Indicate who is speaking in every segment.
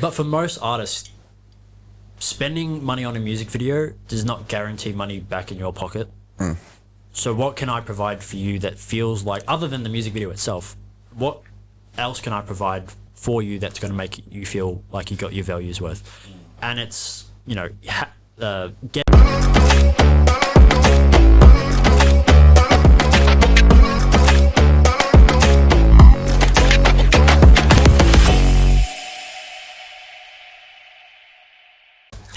Speaker 1: But for most artists, spending money on a music video does not guarantee money back in your pocket. So what can I provide for you that feels like, other than the music video itself, what else can I provide for you that's going to make you feel like you got your values worth? And it's, you know, get...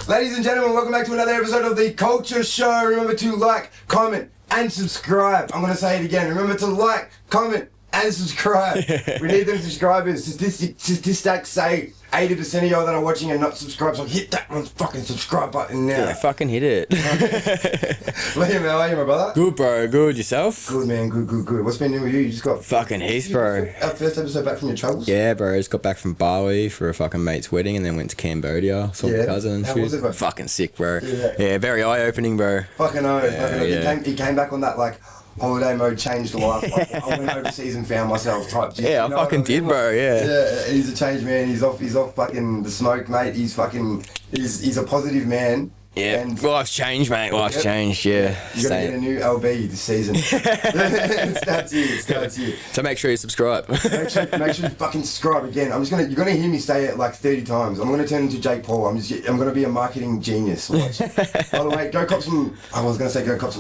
Speaker 2: Ladies and gentlemen, welcome back to another episode of the Culture Show. Remember to like, comment, and subscribe. I'm going to say it again. Remember to like, comment, and subscribe. We need them subscribers. Statistics say 80% of y'all that are watching are not subscribed, so hit that one fucking subscribe button now.
Speaker 3: Yeah, fucking hit it.
Speaker 2: Liam, how are you, my brother?
Speaker 3: Good, bro. Good. Yourself?
Speaker 2: Good, man. Good. What's been new with you? You just got...
Speaker 3: Fucking heaps, bro.
Speaker 2: Our first episode back from your travels?
Speaker 3: Yeah, bro. Just got back from Bali for a fucking mate's wedding and then went to Cambodia. Saw my cousin.
Speaker 2: How was it, bro?
Speaker 3: Fucking sick, bro. Yeah, very eye-opening, bro.
Speaker 2: Fucking oath. He came back on that, like... holiday mode changed life. Like, I went overseas and found myself type.
Speaker 3: Yeah, I fucking did, bro.
Speaker 2: Yeah, he's a changed man. He's off fucking the smoke, mate. He's a positive man.
Speaker 3: Yeah,
Speaker 2: and
Speaker 3: life's changed, mate. Life's changed, yeah.
Speaker 2: You're going to get a new LB this season. It starts here.
Speaker 3: So make sure you subscribe.
Speaker 2: Make sure you fucking subscribe again. You're going to hear me say it like 30 times. I'm going to turn into Jake Paul. I'm going to be a marketing genius. Watch. By the way, go cop some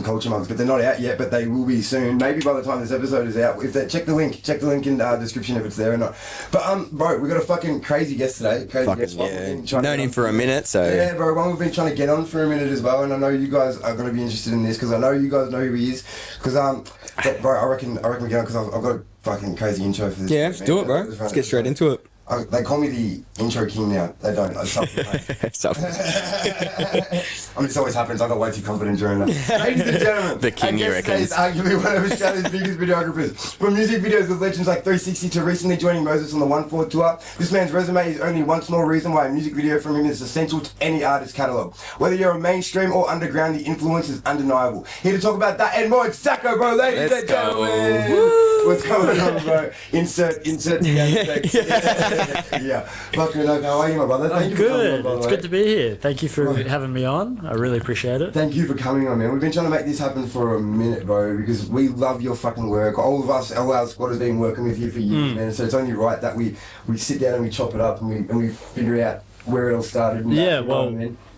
Speaker 2: Culture mugs, but they're not out yet, but they will be soon. Maybe by the time this episode is out. Check the link in the description if it's there or not. But bro, we got a fucking crazy guest today.
Speaker 3: Known him for a minute, so...
Speaker 2: Yeah, bro, one we've been trying to get on for a minute as well, and I know you guys are going to be interested in this because I know you guys know who he is. Because bro, I reckon we get on because I've got a fucking crazy intro for this.
Speaker 3: Yeah, let's do it, bro. Let's get straight into it.
Speaker 2: They call me the intro king now. They don't. I mean, this always happens. I got way too confident during that. Ladies and gentlemen,
Speaker 3: the king, you reckon?
Speaker 2: Is arguably one of Australia's biggest videographers. From music videos with legends like 360 to recently joining Moses on the 1/4 tour, this man's resume is only one small reason why a music video from him is essential to any artist's catalogue. Whether you're a mainstream or underground, the influence is undeniable. Here to talk about that and more, it's ZACOBRO, ladies and gentlemen. Woo! What's going on, bro? Insert the effects. Yeah. Fucking how are you, my brother?
Speaker 1: I'm good. It's good to be here. Thank you for having me on. I really appreciate it.
Speaker 2: Thank you for coming on, man. We've been trying to make this happen for a minute, bro, because we love your fucking work. All our squad has been working with you for years, man. So it's only right that we sit down and we chop it up and we figure out where it all started.
Speaker 1: Yeah,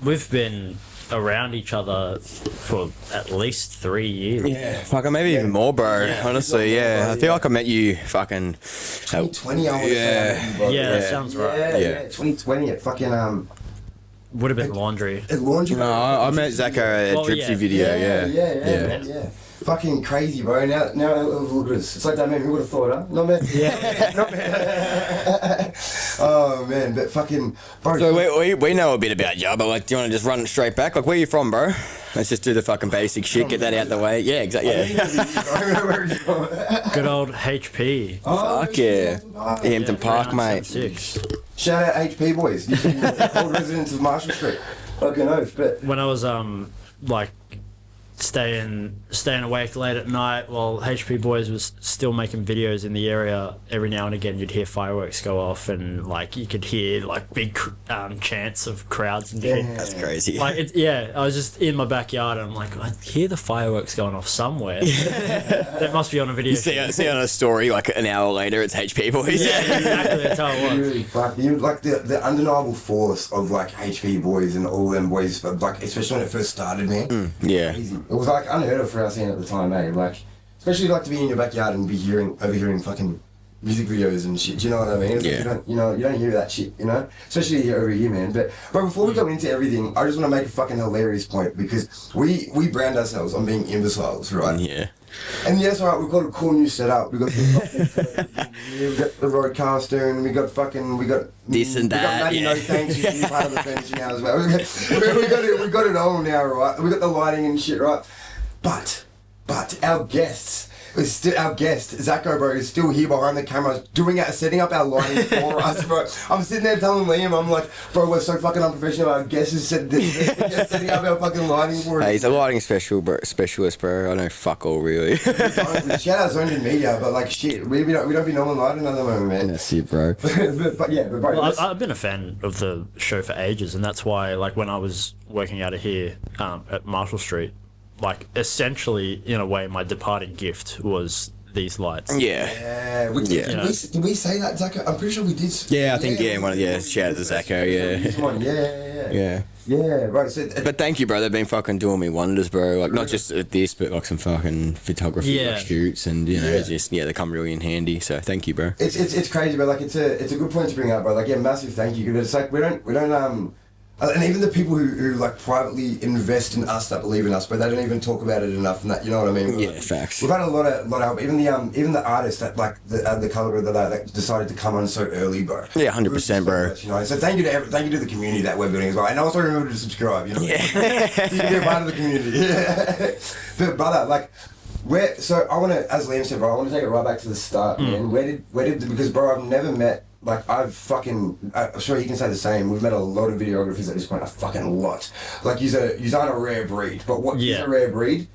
Speaker 1: we've been around each other for at least 3 years.
Speaker 3: Yeah, fucking maybe even more, bro. Yeah, honestly, I feel like I met you fucking
Speaker 2: 2020. I want to say.
Speaker 1: Yeah, that sounds right.
Speaker 2: Yeah, 2020 at fucking
Speaker 1: would have been laundry.
Speaker 2: At laundry.
Speaker 3: No, I met Zaco at Dripsy video. Yeah.
Speaker 2: Fucking crazy, bro. Now look at us. It's like that, man. Who would have thought, huh? Not me.
Speaker 1: Yeah.
Speaker 2: Not me. Oh man, but fucking bro.
Speaker 3: So we know a bit about you, but like, do you want to just run it straight back? Like, where you from, bro? Let's just do the fucking basic shit. Get that out the way. Yeah, exactly. Yeah.
Speaker 1: Good old HP.
Speaker 3: Fuck yeah. Hampton Park, mate.
Speaker 2: Shout out HP boys. Old residents of Marshall Street. Fucking oath. But
Speaker 1: when I was like staying awake late at night while HP Boys was still making videos in the area, every now and again you'd hear fireworks go off and like you could hear like big chants of crowds and shit.
Speaker 3: That's crazy.
Speaker 1: Like I was just in my backyard and I'm like, I hear the fireworks going off somewhere. That must be on a video.
Speaker 3: You see on a story like an hour later it's HP Boys.
Speaker 1: Yeah, exactly. That's how it was.
Speaker 2: Really, like the undeniable force of like HP Boys and all them boys, like especially when it first started, man.
Speaker 3: Yeah.
Speaker 2: Crazy. It was like unheard of for our scene at the time, eh? Like, especially like to be in your backyard and be overhearing fucking music videos and shit. Do you know what I mean? It's like you don't hear that shit, you know? Especially here over here, man. But before we go into everything, I just want to make a fucking hilarious point because we brand ourselves on being imbeciles, right?
Speaker 3: Yeah.
Speaker 2: And yes, alright, we've got a cool new setup. We've got the roadcaster and we got
Speaker 3: this and that.
Speaker 2: We got no thanks, you can be part of the furniture now as well. We got it all now, right? We got the lighting and shit, right? But our guests, is still our guest, ZACOBRO, is still here behind the camera, setting up our lighting for us, bro. I'm sitting there telling Liam, I'm like, bro, we're so fucking unprofessional. Our guest is setting up our fucking lighting for us.
Speaker 3: Hey, he's a lighting specialist, bro. I know fuck all, really.
Speaker 2: Shout out Zoned in Media, but like, shit, we don't be normal lighting at the moment, man.
Speaker 3: That's it, bro.
Speaker 2: but bro,
Speaker 1: Well, I've been a fan of the show for ages, and that's why, like, when I was working out of here at Marshall Street, like, essentially, in a way, my departing gift was these lights.
Speaker 2: Yeah. Did we say that, Zaco? I'm pretty sure we did.
Speaker 3: Yeah, I think, shout out to Zaco, yeah.
Speaker 2: Yeah, right. So,
Speaker 3: But thank you, bro. They've been fucking doing me wonders, bro. Like, not just at this, but like some fucking photography like, shoots, and they come really in handy. So thank you, bro.
Speaker 2: It's crazy, but like it's a good point to bring up, bro. Like, yeah, massive thank you. It's like we don't and even the people who like privately invest in us that believe in us, but they don't even talk about it enough. And that, you know what I mean?
Speaker 3: Yeah, facts.
Speaker 2: We've had a lot of help. Even the artists that like the caliber that decided to come on so early, bro.
Speaker 3: Yeah, 100%, bro.
Speaker 2: You know, so thank you to the community that we're building as well, and also remember to subscribe. You know, so you can be a part of the community. Yeah. But brother, like. So I want to, as Liam said, bro, I want to take it right back to the start, man. Because bro, I've never met, like, I'm sure you can say the same. We've met a lot of videographers at this point, a fucking lot. Like, you aren't a rare breed, but what is a rare breed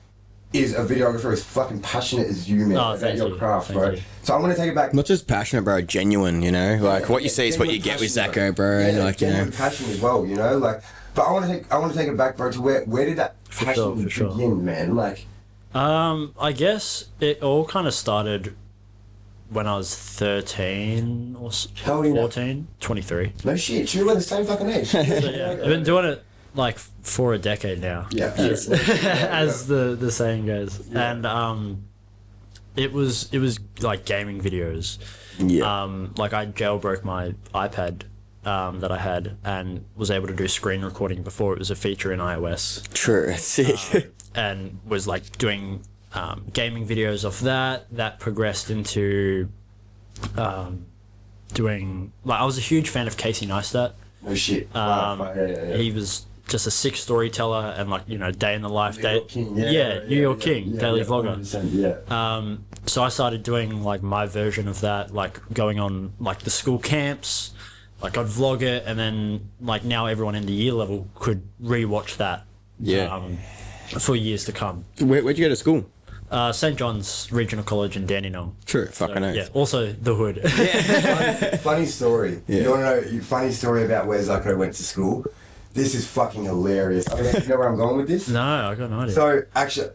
Speaker 2: is a videographer as fucking passionate as you, man, about your craft, bro. So I want to take it back.
Speaker 3: Not just passionate, bro, genuine, you know? Like, what you see is what you get with Zaco, bro. And, like,
Speaker 2: genuine passion as well, you know? Like, but I want to take it back, bro, to where did that passion begin, man? Like,
Speaker 1: I guess it all kind of started when I was 13 or 14, 23.
Speaker 2: No shit, you were the same fucking age.
Speaker 1: So, yeah, I've been doing it like for a decade now.
Speaker 2: Yeah.
Speaker 1: As the saying goes. Yeah. And it was like gaming videos.
Speaker 3: Yeah.
Speaker 1: Like I jailbroke my iPad that I had and was able to do screen recording before it was a feature in iOS.
Speaker 3: True. Sick.
Speaker 1: And was like doing gaming videos off that progressed into doing, like, I was a huge fan of Casey Neistat.
Speaker 2: No shit.
Speaker 1: He was just a sick storyteller and, like, you know, day in the life,
Speaker 2: New York King,
Speaker 1: daily vlogger.
Speaker 2: Yeah.
Speaker 1: So I started doing like my version of that, like going on like the school camps, like I'd vlog it, and then like now everyone in the year level could rewatch that. For years to come.
Speaker 3: Where'd you go to school?
Speaker 1: St. John's Regional College in Dandenong.
Speaker 3: True, fucking
Speaker 1: Yeah, also the hood.
Speaker 2: Funny story.
Speaker 3: Yeah.
Speaker 2: You want to know? Funny story about where Zaco went to school. This is fucking hilarious. I mean, you know where I'm going with this?
Speaker 1: No, I got no idea.
Speaker 2: So actually,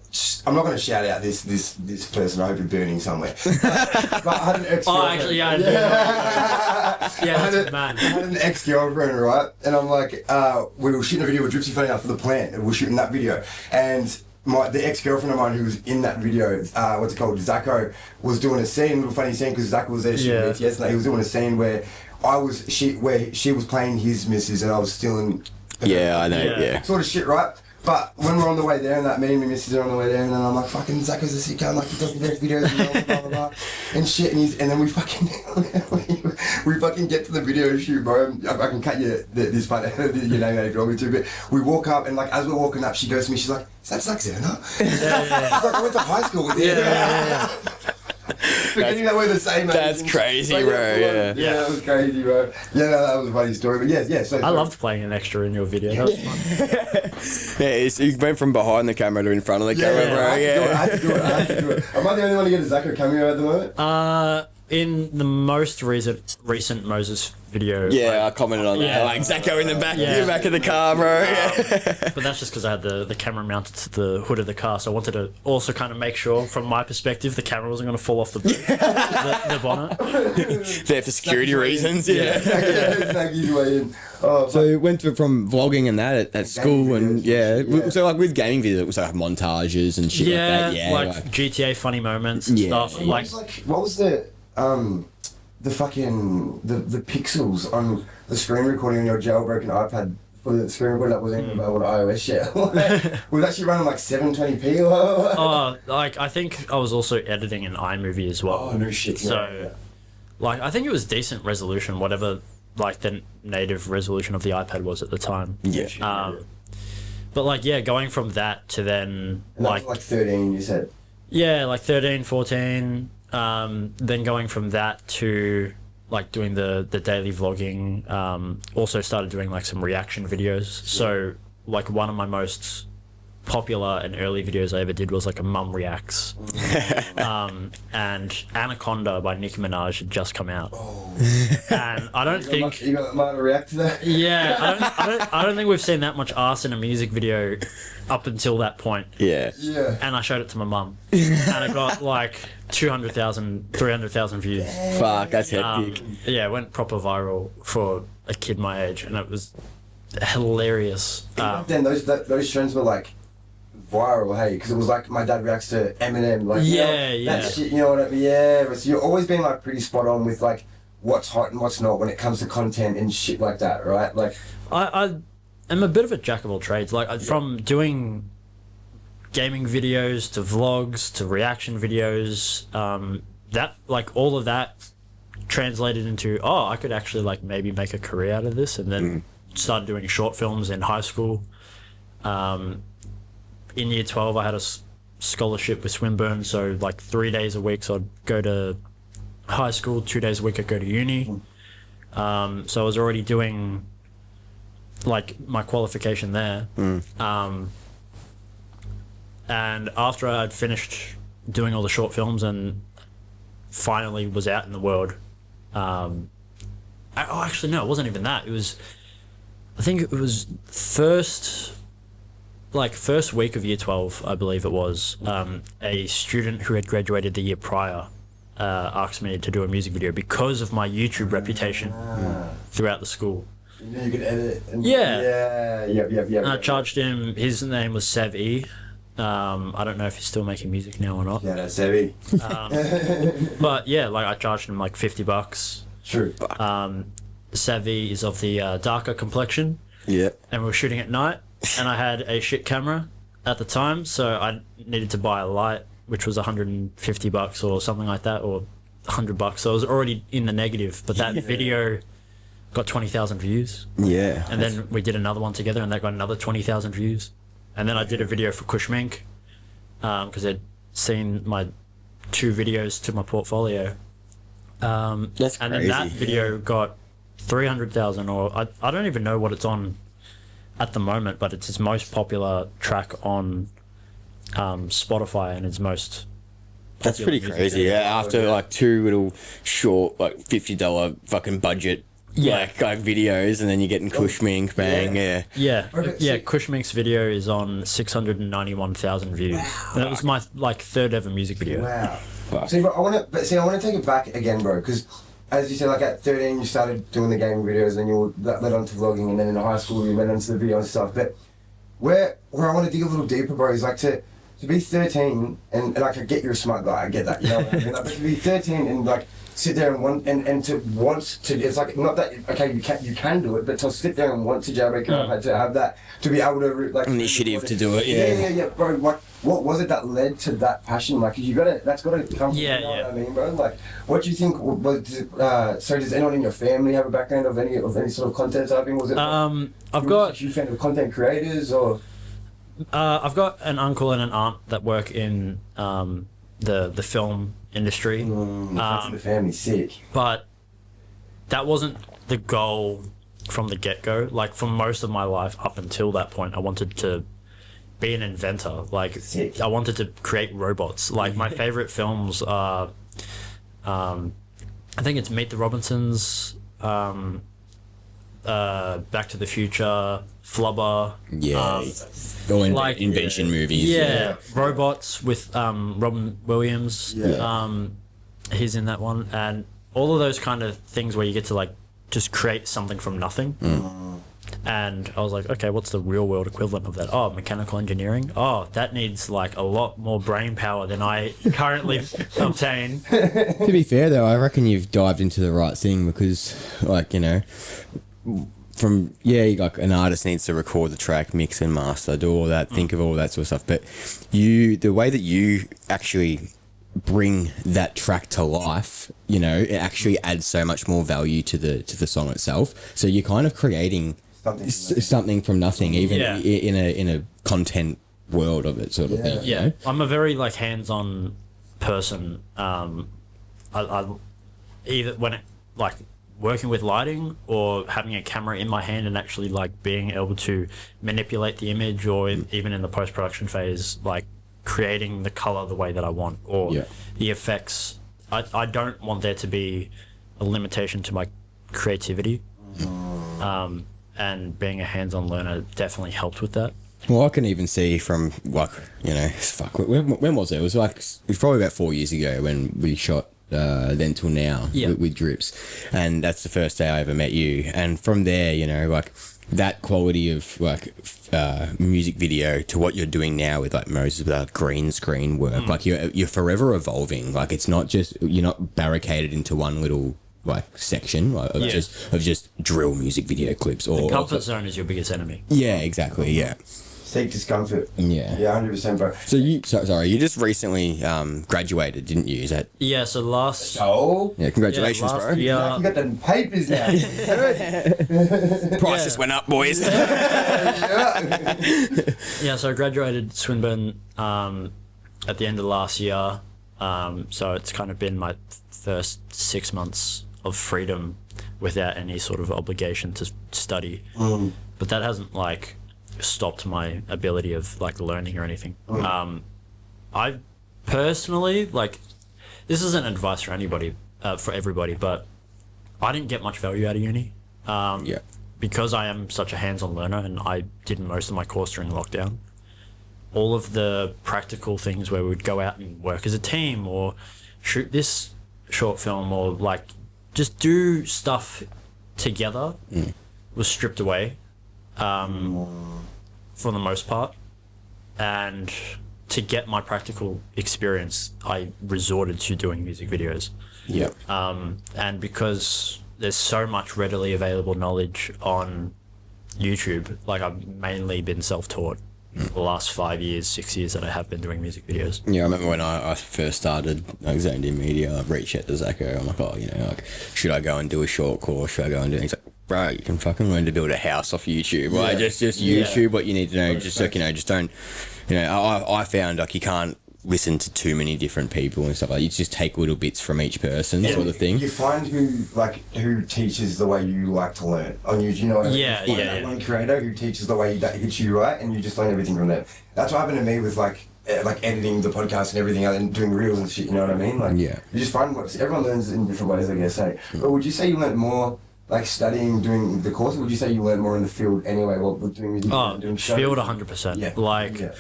Speaker 2: I'm not going to shout out this person. I hope you're burning somewhere. But I had an ex.
Speaker 1: Oh, actually, yeah. That's mad.
Speaker 2: I had an ex-girlfriend, right? And I'm like, we were shooting a video with Dripsy Funny Enough for the plant, and we were shooting that video. And the ex-girlfriend of mine who was in that video, Zaco, was doing a scene, a little funny scene, because Zaco was there shooting BTS, and he was doing a scene where she was playing his missus, and I was still in.
Speaker 3: Yeah, I know, yeah.
Speaker 2: Sort of shit, right? But when we're on the way there, and that me and my missus are on the way there, and then I'm like, fucking Zaco's a sick guy, like he does the best videos and blah blah blah and shit, and then we fucking get to the video shoot, bro. I can cut you this part, your name out if you want me to, but we walk up, and like as we're walking up, she goes to me, she's like, "Is that Zac Zerner?" She's like, "I went to high school with you." Forgetting that we're the same age.
Speaker 3: That's crazy,
Speaker 2: like,
Speaker 3: bro.
Speaker 2: Yeah, that was crazy, bro. Yeah, no, that was a funny story. But yeah. So
Speaker 1: I loved playing an extra in your video. That was fun.
Speaker 3: Yeah, so you went from behind the camera to in front of the camera, bro.
Speaker 2: I had to do it. Am I the only one to get a Zaco cameo at the moment?
Speaker 1: In the most recent Moses video.
Speaker 3: Yeah, I commented on that. Like Zaco in the back of the car, bro.
Speaker 1: But that's just because I had the camera mounted to the hood of the car, so I wanted to also kind of make sure, from my perspective, the camera wasn't going to fall off the bonnet.
Speaker 3: There for security reasons. Yeah.
Speaker 2: Zaco's way in. Oh,
Speaker 3: So you went from vlogging and that at school,
Speaker 2: videos,
Speaker 3: and so like with gaming videos, it was like montages and shit like that. Yeah,
Speaker 1: like GTA funny moments and stuff.
Speaker 2: What was the fucking the pixels on the screen recording on your jailbroken iPad for the screen recording that wasn't even available to iOS yet? Was actually running like 720p?
Speaker 1: Like I think I was also editing in iMovie as well.
Speaker 2: Oh no shit!
Speaker 1: So, like I think it was decent resolution, whatever like the native resolution of the iPad was at the time.
Speaker 3: Yeah.
Speaker 1: But like going from that to then
Speaker 2: like 13, you said.
Speaker 1: Yeah, like 13, 14. Then going from that to like doing the daily vlogging. Also started doing like some reaction videos. So like one of my most popular and early videos I ever did was like a mum reacts. And Anaconda by Nicki Minaj had just come out. And I don't think
Speaker 2: you got mum to react to that.
Speaker 1: yeah, I don't think we've seen that much ass in a music video up until that point.
Speaker 3: Yeah.
Speaker 2: Yeah.
Speaker 1: And I showed it to my mum, and it got like 200,000, 300,000 views.
Speaker 3: Fuck, that's hectic.
Speaker 1: Yeah, it went proper viral for a kid my age, and it was hilarious.
Speaker 2: Then those trends were like viral, hey, because it was like my dad reacts to Eminem, like that shit, you know what I mean? Yeah, so you've always been like pretty spot on with like what's hot and what's not when it comes to content and shit like that, right? Like
Speaker 1: I am a bit of a jack of all trades. Like from doing gaming videos to vlogs to reaction videos, that like all of that translated into I could actually like maybe make a career out of this, and then started doing short films in high school. In year 12 I had a scholarship with Swinburne, so like 3 days a week, so I'd go to high school, 2 days a week I'd go to uni. So I was already doing like my qualification there. And after I'd finished doing all the short films and finally was out in the world, actually no, it wasn't even that. It was, I think it was first week of year 12, I believe it was, a student who had graduated the year prior asked me to do a music video because of my YouTube reputation throughout the school.
Speaker 2: you know you could edit and
Speaker 1: Yeah.
Speaker 2: Yeah.
Speaker 1: And I charged him, his name was Sevi. I don't know if he's still making music now or not.
Speaker 2: Yeah, that's heavy.
Speaker 1: But yeah, like I charged him like $50.
Speaker 2: True.
Speaker 1: Sevi is of the darker complexion.
Speaker 3: Yeah.
Speaker 1: And we were shooting at night, and I had a shit camera at the time, so I needed to buy a light, which was $150 or something like that, or $100. So I was already in the negative, but that video got 20,000 views.
Speaker 3: Yeah.
Speaker 1: And then we did another one together, and that got another 20,000 views. And then I did a video for Kushmink, because they'd seen my 2 videos to my portfolio.
Speaker 3: That's crazy.
Speaker 1: And then that video got 300,000, or I don't even know what it's on at the moment, but it's his most popular track on Spotify, and his most
Speaker 3: That's pretty crazy. Yeah, after like 2 little short, like $50 fucking budget, like videos, and then you're getting Kushmink, bang,
Speaker 1: yeah. Kushmink's video is on 691,000 views. And it was my like 3rd ever music video.
Speaker 2: Wow. See, but I want to take it back again, bro, because as you said, like at 13 you started doing the gaming videos, and you led on to vlogging, and then in high school you went on to the video and stuff. But where I want to dig a little deeper, bro, is like to be 13 and like I get you're a smart guy, I get that, you know what I mean? Like, but to be 13 and like sit there and want to, it's like not that okay you can do it, but to sit there and want to Jamaica, I've had to have that to be able to like
Speaker 3: initiative to do it.
Speaker 2: Yeah, bro. Like, what was it that led to that passion? Like, that's gotta come from, you know what I mean, bro? Like, what do you think so does anyone in your family have a background of any sort of content typing? Was it
Speaker 1: I've got
Speaker 2: a huge fan of content creators, or
Speaker 1: I've got an uncle and an aunt that work in the film industry.
Speaker 2: the family sick.
Speaker 1: But that wasn't the goal from the get-go. Like, for most of my life up until that point, I wanted to be an inventor. Like,
Speaker 2: sick.
Speaker 1: I wanted to create robots. Like, my favorite films are I think it's Meet the Robinsons, Back to the Future, Flubber.
Speaker 3: Or
Speaker 1: like
Speaker 3: invention movies.
Speaker 1: Yeah, robots with Robin Williams.
Speaker 2: Yeah.
Speaker 1: He's in that one, and all of those kind of things where you get to like just create something from nothing. And I was like, okay, what's the real world equivalent of that? Oh, mechanical engineering. Oh, that needs like a lot more brain power than I currently obtain.
Speaker 3: To be fair though, I reckon you've dived into the right thing, because like, you know, like an artist needs to record the track, mix and master, do all that, think of all that sort of stuff. But the way that you actually bring that track to life, you know, it actually adds so much more value to the song itself. So you're kind of creating something from nothing, even in a content world of it, sort of thing.
Speaker 1: Yeah, I'm a very like hands-on person. I either when it, like working with lighting or having a camera in my hand and actually like being able to manipulate the image, or even in the post-production phase, like creating the color the way that I want, or the effects. I don't want there to be a limitation to my creativity. And being a hands-on learner definitely helped with that.
Speaker 3: Well, I can even see from, like, you know, fuck, when was it? It was like, it was probably about 4 years ago when we shot Then Till Now with Drips. And that's the first day I ever met you. And from there, you know, like, that quality of, like, music video to what you're doing now with, like, Moses, with that green screen work. Like, you're forever evolving. Like, it's not just, you're not barricaded into one little, like, section of just drill music video clips. Or
Speaker 1: the comfort zone is your biggest enemy.
Speaker 3: Yeah, exactly, yeah.
Speaker 2: Seek discomfort.
Speaker 3: Yeah.
Speaker 2: Yeah, 100%, bro.
Speaker 3: So sorry, you just recently graduated, didn't you? Is that?
Speaker 1: Yeah, so last...
Speaker 2: Oh?
Speaker 3: Yeah, congratulations,
Speaker 1: last
Speaker 3: bro.
Speaker 1: year-
Speaker 2: You got the papers now.
Speaker 3: Price just went up, boys.
Speaker 1: Yeah, so I graduated Swinburne at the end of last year. So it's kind of been my first 6 months of freedom without any sort of obligation to study. But that hasn't like stopped my ability of like learning or anything. I personally, like, this isn't advice for anybody, for everybody, but I didn't get much value out of uni. Because I am such a hands-on learner and I did most of my course during lockdown. All of the practical things where we'd go out and work as a team or shoot this short film or like just do stuff together was stripped away for the most part. And to get my practical experience, I resorted to doing music videos. And because there's so much readily available knowledge on YouTube, like I've mainly been self-taught the last 5 years, 6 years that I have been doing music videos.
Speaker 3: Yeah, I remember when I first started, like, zoned in media, I reached out to Zaco. I'm like, oh, you know, like, should I go and do a short course? Should I go and do it? He's like, bro, you can fucking learn to build a house off YouTube. Like, just YouTube what you need to know. Just, like, you know, just don't, you know, I found, like, you can't listen to too many different people and stuff like that. You just take little bits from each person, sort of thing.
Speaker 2: You find who teaches the way you like to learn on YouTube. You know what I mean? You find that one creator who teaches the way that hits you right, and you just learn everything from them. That's what happened to me with like editing the podcast and everything and doing reels and shit. You know what I mean? Like, you just find everyone learns in different ways, I guess. But would you say you learned more like studying, doing the course, or would you say you learned more in the field anyway while doing music? Doing
Speaker 1: field 100%.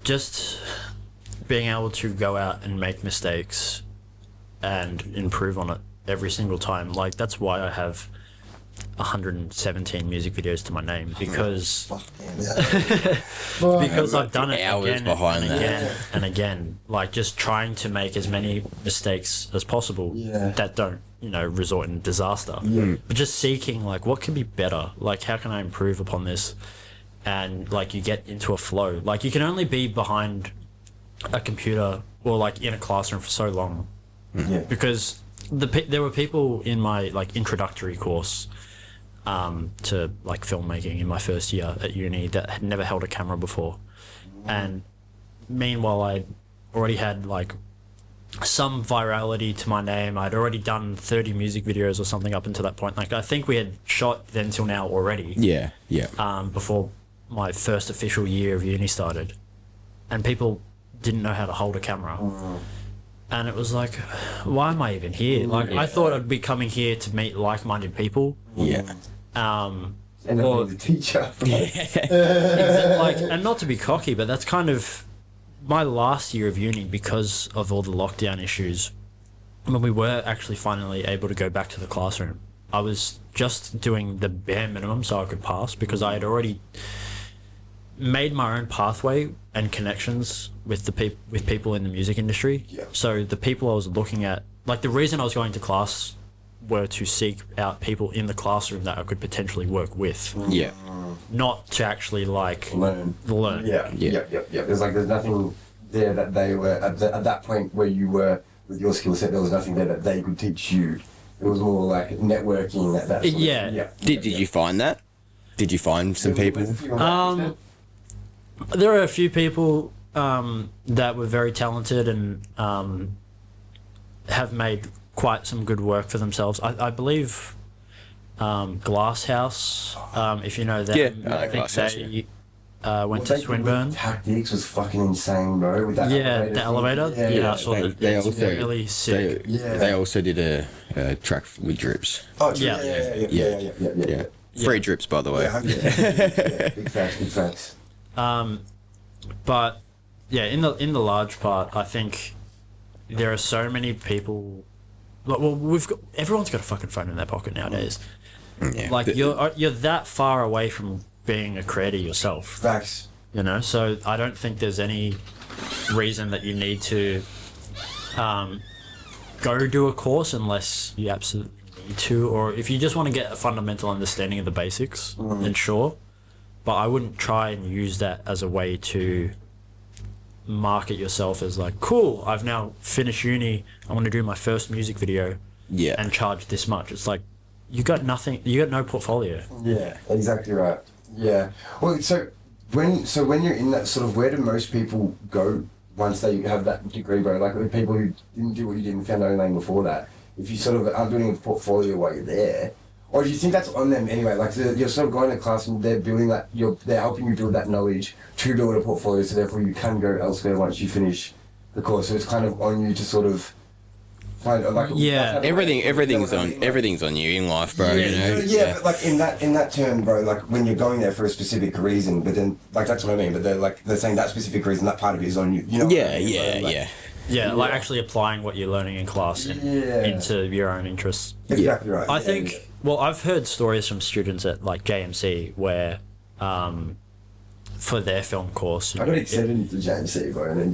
Speaker 1: Just being able to go out and make mistakes and improve on it every single time. Like, that's why I have 117 music videos to my name, because because I've done it again and again and again, like just trying to make as many mistakes as possible that don't, you know, resort in disaster, but just seeking like what can be better, like how can I improve upon this, and like you get into a flow. Like you can only be behind a computer or like in a classroom for so long, because there were people in my like introductory course to like filmmaking in my first year at uni that had never held a camera before, and meanwhile I already had like some virality to my name. I'd already done 30 music videos or something up until that point. Like I think we had shot Then Till Now already, before my first official year of uni started, and people didn't know how to hold a camera. And it was like, why am I even here? Like I thought I'd be coming here to meet like-minded people.
Speaker 2: And or the teacher.
Speaker 1: Like, and not to be cocky, but that's kind of my last year of uni, because of all the lockdown issues. When we were actually finally able to go back to the classroom, I was just doing the bare minimum so I could pass, because I had already made my own pathway and connections with people in the music industry. So the people I was looking at, like the reason I was going to class were to seek out people in the classroom that I could potentially work with. Not to actually like learn. There's nothing there that they were at that point where you were with your skill set. There was nothing there that they could teach you. It was more like networking at that sort of thing.
Speaker 3: Did you find that? Did you find some people?
Speaker 1: There are a few people that were very talented and have made quite some good work for themselves. I believe Glasshouse, if you know them,
Speaker 3: Yeah,
Speaker 1: I think
Speaker 3: Glasshouse,
Speaker 1: they went to Swinburne.
Speaker 2: Tactics was fucking insane, bro. With that
Speaker 1: Yeah, the elevator. Yeah, I saw that.
Speaker 3: They
Speaker 1: It's
Speaker 3: also
Speaker 1: really sick.
Speaker 3: They also did a track with Drips.
Speaker 2: Oh,
Speaker 1: Yeah.
Speaker 2: yeah.
Speaker 3: Free Drips, by the way.
Speaker 2: Yeah, big facts.
Speaker 1: But yeah, in the large part, I think there are so many people. Well, everyone's got a fucking phone in their pocket nowadays.
Speaker 3: Yeah.
Speaker 1: Like you're that far away from being a creator yourself.
Speaker 2: Facts.
Speaker 1: You know, so I don't think there's any reason that you need to go do a course unless you absolutely need to, or if you just want to get a fundamental understanding of the basics, then sure. But I wouldn't try and use that as a way to market yourself as like, cool, I've now finished uni, I want to do my first music video and charge this much. It's like, you got nothing, you got no portfolio.
Speaker 2: Yeah, exactly right. Yeah. Well, so when you're in that sort of, where do most people go once they have that degree, bro? Like the people who didn't do what you did and found their own lane before that. If you sort of aren't building a portfolio while you're there, or do you think that's on them anyway? Like you're sort of going to class and they're building that, they're helping you build that knowledge to build a portfolio, so therefore you can go elsewhere once you finish the course. So it's kind of on you to sort of find like
Speaker 3: everything's on you in life, bro. You know.
Speaker 2: Yeah, but like in that term, bro, like when you're going there for a specific reason, but then like that's what I mean. But they're saying that specific reason, that part of it is on you. You know?
Speaker 1: Yeah, like actually applying what you're learning in class into your own interests.
Speaker 2: Exactly right.
Speaker 1: I think. Well, I've heard stories from students at like JMC where, for their film course,
Speaker 2: I got accepted into JMC, bro, and then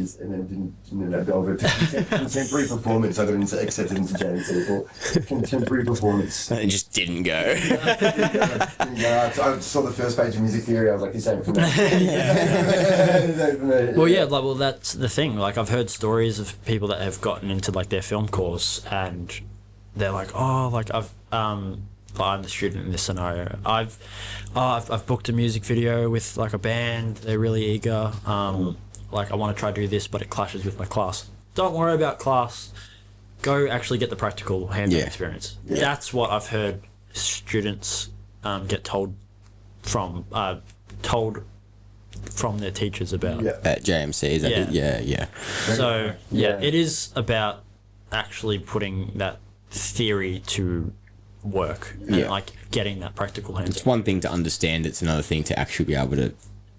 Speaker 2: didn't go over to contemporary performance. I got accepted into JMC for contemporary performance.
Speaker 3: And just didn't go.
Speaker 2: I saw the first page of music theory. I was like, this ain't for me.
Speaker 1: Well, that's the thing. Like, I've heard stories of people that have gotten into like their film course, and they're like, oh, like I'm the student in this scenario. I've booked a music video with like a band. They're really eager. Like I want to try to do this, but it clashes with my class. Don't worry about class. Go actually get the practical hands-on experience. Yeah. That's what I've heard students get told from their teachers about.
Speaker 2: Yeah.
Speaker 3: At JMC, is that it? Yeah.
Speaker 1: So it is about actually putting that theory to work and like getting that practical hands.
Speaker 3: It's one thing to understand, it's another thing to actually be able to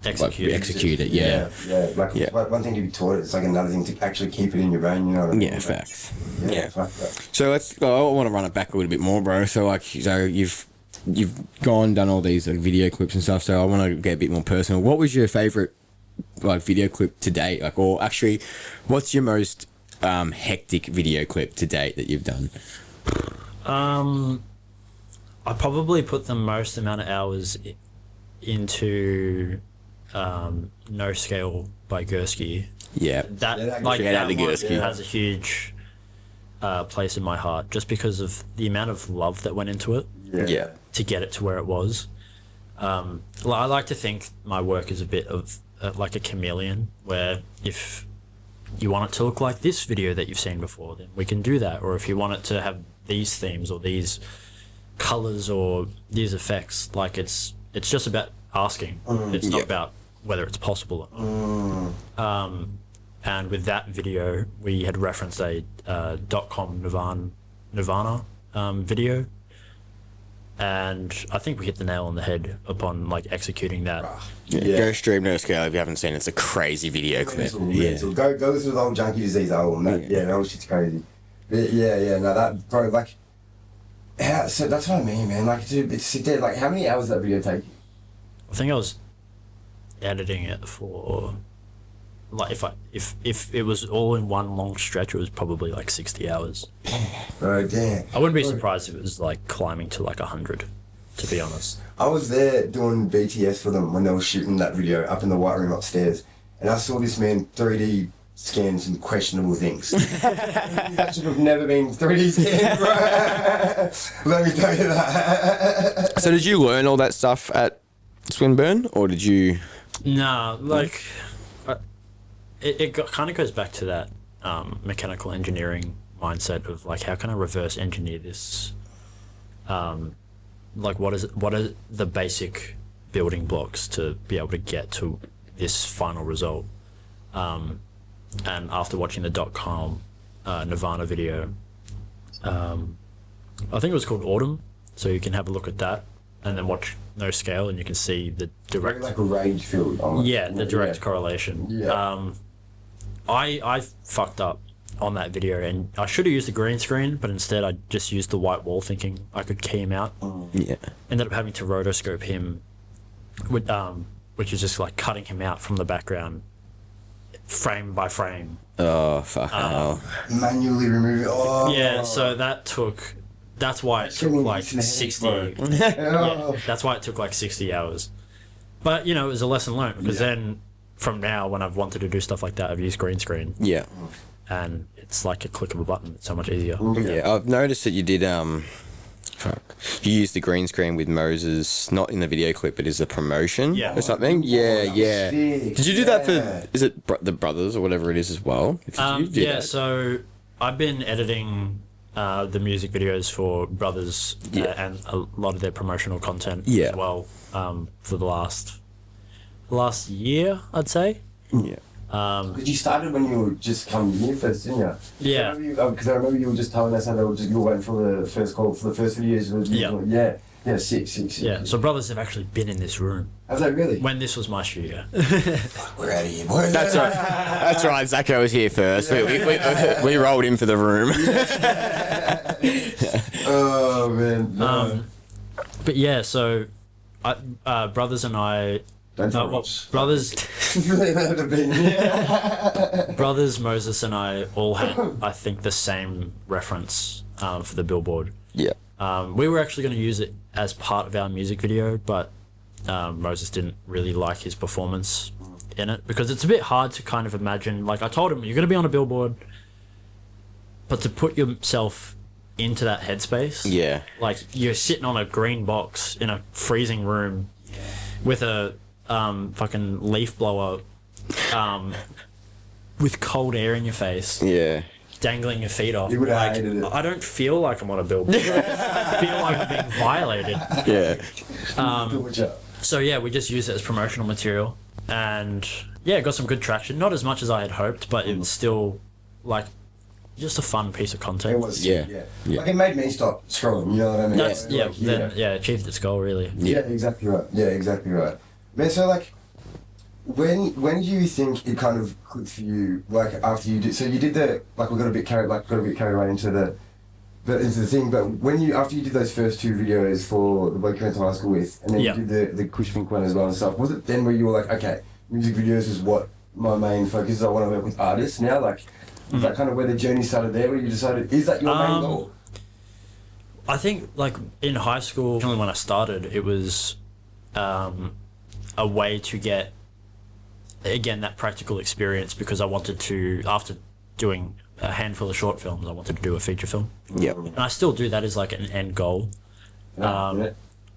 Speaker 3: execute it. Yeah.
Speaker 2: Like one thing to be taught, it's like another thing to actually keep it in your brain. You know what I mean?
Speaker 3: Yeah, facts.
Speaker 2: Yeah. Fuck that.
Speaker 3: So I want to run it back a little bit more, bro. So you've gone done all these like, video clips and stuff. So I want to get a bit more personal. What was your favorite like video clip to date? Like, or actually, what's your most hectic video clip to date that you've done?
Speaker 1: I probably put the most amount of hours into No Scale by Gursky.
Speaker 3: Yeah.
Speaker 1: That has a huge place in my heart just because of the amount of love that went into it.
Speaker 3: Yeah.
Speaker 1: To get it to where it was. I like to think my work is a bit of like a chameleon, where if you want it to look like this video that you've seen before, then we can do that. Or if you want it to have these themes or these colors or these effects, like it's just about asking. It's not about whether it's possible or not. And with that video, we had referenced a .com Nirvana video, and I think we hit the nail on the head upon like executing that.
Speaker 3: Go stream No Scale if you haven't seen it. It's a crazy video clip.
Speaker 2: Go listen to the whole Junkie Disease album. That whole shit's crazy. But no, that bro, like, so that's what I mean, man. Like, to sit there, like, how many hours did that video take?
Speaker 1: I think I was editing it for, like, if it was all in one long stretch, it was probably like 60 hours.
Speaker 2: Oh damn!
Speaker 1: I wouldn't be surprised if it was like climbing to like 100. To be honest,
Speaker 2: I was there doing BTS for them when they were shooting that video up in the white room upstairs, and I saw this man 3D scan some questionable things. That should have never been 3D scanned, bro. Let me tell you that.
Speaker 3: So did you learn all that stuff at Swinburne, or did you
Speaker 1: Nah, like it kind of goes back to that mechanical engineering mindset of like, how can I reverse engineer this? Like, what are the basic building blocks to be able to get to this final result? And after watching the .com Nirvana video, I think it was called Autumn, so you can have a look at that and then watch No Scale, and you can see the direct,
Speaker 2: Like a rage filled.
Speaker 1: the direct correlation.
Speaker 2: Yeah.
Speaker 1: I fucked up on that video, and I should have used the green screen, but instead I just used the white wall, thinking I could key him out.
Speaker 3: Yeah.
Speaker 1: Ended up having to rotoscope him, with which is just like cutting him out from the background, frame by frame.
Speaker 3: Oh, fuck hell.
Speaker 2: Manually remove it. Oh.
Speaker 1: Yeah, so that's why it took
Speaker 2: killing
Speaker 1: like
Speaker 2: me in the head,
Speaker 1: 60.
Speaker 2: bro.
Speaker 1: Yeah, that's why it took like 60 hours. But it was a lesson learned, because then from now, when I've wanted to do stuff like that, I've used green screen,
Speaker 3: Yeah.
Speaker 1: and it's like a click of a button. It's so much easier.
Speaker 3: Yeah, I've noticed that you did, fuck. You used the green screen with Moses, not in the video clip, but as a promotion
Speaker 1: Yeah.
Speaker 3: or something? Yeah.
Speaker 2: sick.
Speaker 3: Did you do that
Speaker 2: Yeah.
Speaker 3: for, is it the Brothers or whatever it is as well? Did you do
Speaker 1: Yeah,
Speaker 3: that?
Speaker 1: so I've been editing the music videos for Brothers and a lot of their promotional content as well for the last year, I'd say.
Speaker 3: Yeah.
Speaker 2: Because you started when you were just coming here first, didn't you?
Speaker 1: Yeah.
Speaker 2: Because I remember you were just telling us how you were waiting for the first call for the first videos.
Speaker 1: Yeah.
Speaker 2: Yeah, sick.
Speaker 1: Yeah, so Brothers have actually been in this room
Speaker 2: I was like, really?
Speaker 1: when this was my studio.
Speaker 2: We're out of here, boys.
Speaker 3: That's right. That's right. Zacho was here first. We rolled in for the room.
Speaker 2: Oh, man. No.
Speaker 1: But yeah, so Brothers and I...
Speaker 2: Don't tell
Speaker 1: well,
Speaker 2: Ross.
Speaker 1: Brothers...
Speaker 2: Really would have been.
Speaker 1: Brothers, Moses and I all had, I think, the same reference for the billboard.
Speaker 3: Yeah.
Speaker 1: We were actually going to use it as part of our music video, but Moses didn't really like his performance in it, because it's a bit hard to kind of imagine. Like, I told him, you're going to be on a billboard, but to put yourself into that headspace,
Speaker 3: Yeah.
Speaker 1: like, you're sitting on a green box in a freezing room with a fucking leaf blower with cold air in your face,
Speaker 3: Yeah.
Speaker 1: dangling your feet off.
Speaker 2: You would have
Speaker 1: Like,
Speaker 2: hated it.
Speaker 1: I don't feel like I'm on a billboard. I feel like I'm being violated.
Speaker 3: Yeah.
Speaker 1: So yeah, we just used it as promotional material, and yeah, it got some good traction. Not as much as I had hoped, but it was still like just a fun piece of
Speaker 2: It
Speaker 1: content.
Speaker 2: was
Speaker 3: Yeah.
Speaker 2: sick,
Speaker 3: Yeah.
Speaker 2: Like, it made me stop scrolling, you know what I mean?
Speaker 1: That's
Speaker 2: Like,
Speaker 1: achieved its goal really.
Speaker 2: Yeah, exactly right. Yeah, exactly right. Man, so like, when do you think it kind of clicked for you? Like, after you did, so you did the, like, we got a bit carried away into the thing. But after you did those first two videos for the bloke you went to high school with, and then
Speaker 1: Yeah.
Speaker 2: you did the Cushpink one as well and stuff, was it then where you were like, okay, music videos is what my main focus is? I want to work with artists now. Like, was that kind of where the journey started there? Where you decided, is that your main goal?
Speaker 1: I think like in high school, when I started, it was a way to get again that practical experience, because I wanted to, after doing a handful of short films, I wanted to do a feature film.
Speaker 3: Yep.
Speaker 1: And I still do that as like an end goal.
Speaker 2: Yeah.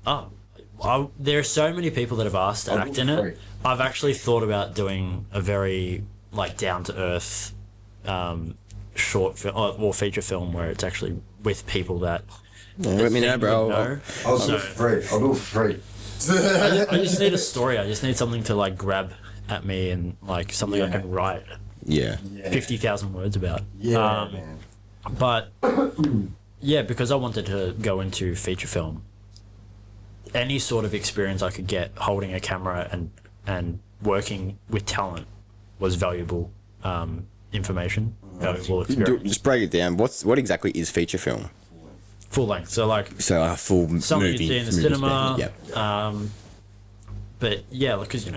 Speaker 1: There are so many people that have asked to act in it. I've actually thought about doing a very like down to earth short film or feature film where it's actually with people that
Speaker 3: Let me know, bro.
Speaker 1: know.
Speaker 2: I'll do it for free. I'll do it for free.
Speaker 1: I just need a story. I just need something to like grab at me and like something I can write
Speaker 3: Yeah.
Speaker 1: 50,000 words about.
Speaker 2: Yeah, man.
Speaker 1: But yeah, because I wanted to go into feature film, any sort of experience I could get holding a camera and working with talent was valuable information, valuable experience.
Speaker 3: Just break it down. What exactly is feature film?
Speaker 1: Full length, so like
Speaker 3: So a full
Speaker 1: something
Speaker 3: movie.
Speaker 1: you see in the
Speaker 3: movie
Speaker 1: cinema.
Speaker 3: span. Yep.
Speaker 1: But yeah, because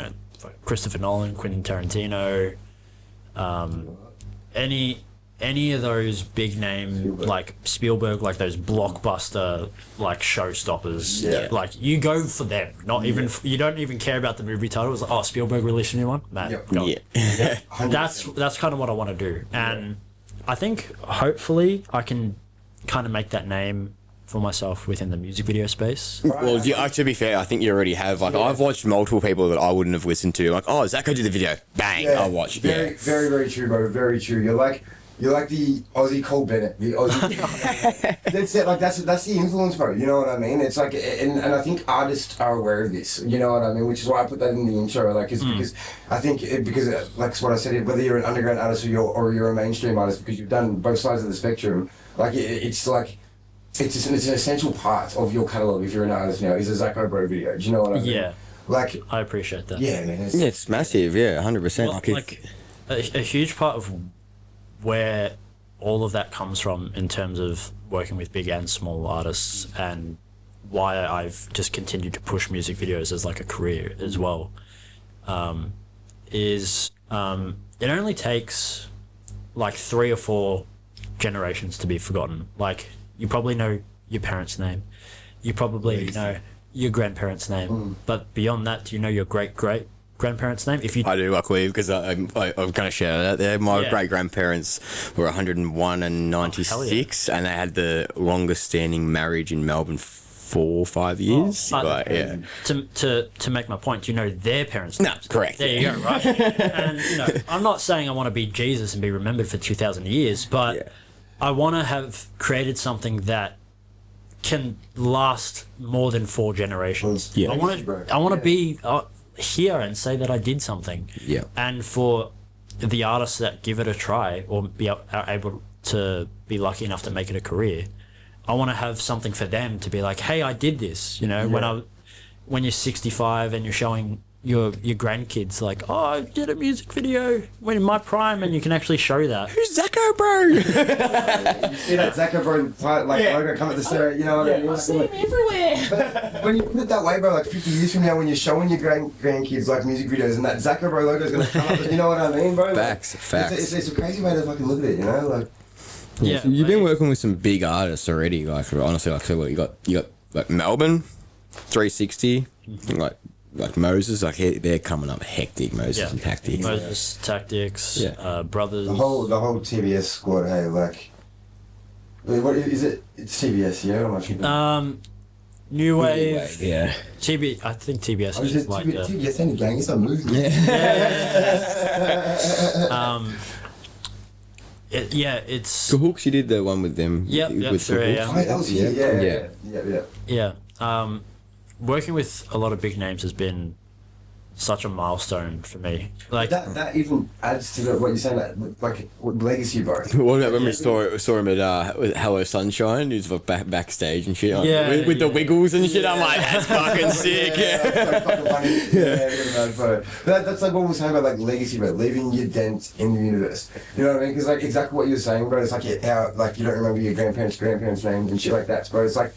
Speaker 1: like Christopher Nolan, Quentin Tarantino, any of those big name like Spielberg, like those blockbuster like showstoppers.
Speaker 2: Yeah.
Speaker 1: Like you go for them, not even you don't even care about the movie title. It's like, oh, Spielberg released a new one, man.
Speaker 2: Yep.
Speaker 1: Go.
Speaker 3: Yeah.
Speaker 1: That's kind of what I want to do, and I think hopefully I can kind of make that name for myself within the music video space.
Speaker 3: Well, to be fair, I think you already have. Like, I've watched multiple people that I wouldn't have listened to. Like, oh, Zaco did the video. Bang, I'll watch.
Speaker 2: Very, very, very true, bro. Very true. You're like the Aussie Cole Bennett. The Aussie. That's it. Like that's the influence, bro. You know what I mean? It's like, and I think artists are aware of this. You know what I mean? Which is why I put that in the intro. Like, it's because I think like what I said, whether you're an underground artist or you're a mainstream artist, because you've done both sides of the spectrum. Like, it's like. It's an essential part of your catalogue if you're an artist now, is a ZACOBRO video. Do you know what I mean?
Speaker 1: Yeah.
Speaker 2: Like,
Speaker 1: I appreciate that.
Speaker 2: yeah, man.
Speaker 3: It's massive, 100%.
Speaker 1: Well, like a huge part of where all of that comes from in terms of working with big and small artists, and why I've just continued to push music videos as like a career as well, is it only takes like 3 or 4 generations to be forgotten. Like, you probably know your parents' name, you probably know your grandparents' name, but beyond that, do you know your great-great-grandparents' name? If you
Speaker 3: I do, luckily, because I'm going to share that there. My great-grandparents were 101 and 96, and they had the longest-standing marriage in Melbourne, 4 or 5 years.
Speaker 1: To make my point, do you know their parents'
Speaker 3: No,
Speaker 1: names?
Speaker 3: correct.
Speaker 1: There you go, right? And I'm not saying I want to be Jesus and be remembered for 2,000 years, but I want to have created something that can last more than 4 generations. I want to be here and say that I did something.
Speaker 3: Yeah.
Speaker 1: And for the artists that give it a try or are able to be lucky enough to make it a career, I want to have something for them to be like, hey, I did this. You know, when you're 65 and you're showing your grandkids like, oh, I did a music video when in my prime, and you can actually show that.
Speaker 3: Who's ZACOBRO?
Speaker 2: You see that ZACOBRO logo come at the start, you know what I mean?
Speaker 4: I see him everywhere.
Speaker 2: But when you put it that way, bro, like 50 years from now, when you're showing your grandkids like music videos, and that ZACOBRO logo is going to come up, you know what I mean, bro?
Speaker 3: Facts.
Speaker 2: It's a crazy way to fucking look at it, you know? Like,
Speaker 1: Yeah,
Speaker 3: So you've been working with some big artists already. Like, honestly, like, so what, you got like Melbourne, 360, like Moses, like they're coming up hectic. Moses and Tactics.
Speaker 1: Moses, Tactics, Brothers.
Speaker 2: the whole TBS squad, hey, like, what is it? It's TBS, yeah? What am I thinking?
Speaker 1: New Wave.
Speaker 3: Yeah.
Speaker 1: I think TBS
Speaker 2: Oh,
Speaker 1: is like
Speaker 2: TBS ain't a gang, it's a movement.
Speaker 1: it's
Speaker 3: Hooks, you did the one with them.
Speaker 1: Yep,
Speaker 3: with
Speaker 1: sure,
Speaker 3: the
Speaker 1: yeah.
Speaker 3: Hooks.
Speaker 2: Oh, that was here, yeah.
Speaker 1: Working with a lot of big names has been such a milestone for me. Like
Speaker 2: That even adds to what you're saying, like legacy, bro.
Speaker 3: What about when we saw him at Hello Sunshine? He was backstage and shit. With the wiggles and shit. I'm like, that's fucking sick.
Speaker 2: That's so fucking funny. That's like what we're saying about like legacy, bro. Leaving your dent in the universe. You know what I mean? Because like exactly what you're saying, bro. It's like how like you don't remember your grandparents' names and shit like that, bro. It's like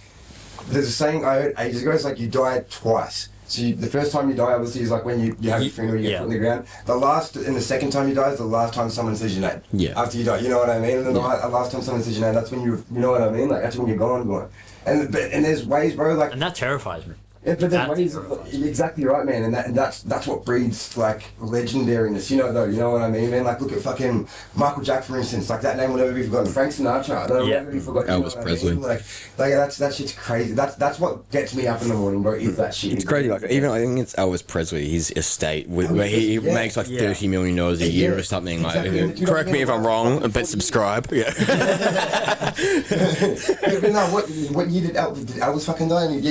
Speaker 2: there's a saying I heard ages ago. It's like you die twice. So the first time you die, obviously, is like when you have a funeral, you get put in the ground. The last and the second time you die is the last time someone says your name.
Speaker 3: Yeah.
Speaker 2: After you die, you know what I mean? And then the last time someone says your name, that's when you know what I mean? Like, that's when you're gone. And there's ways, bro, like...
Speaker 1: and that terrifies me.
Speaker 2: Yeah, but there's ways, exactly right, man, and that's what breeds like legendariness, you know what I mean, man? Like look at fucking Michael Jack, for instance, like that name will never be forgotten. Frank Sinatra, that'll never be forgotten.
Speaker 3: Elvis Presley,
Speaker 2: like that shit's crazy. That's what gets me up in the morning, bro. Is that shit?
Speaker 3: It's crazy. Like even I think it's Elvis Presley, his estate, where he makes like $30 million a year or something.
Speaker 2: Exactly.
Speaker 3: Like, correct me if I'm wrong, but subscribe. Yeah.
Speaker 2: But no, what year did Elvis fucking die? And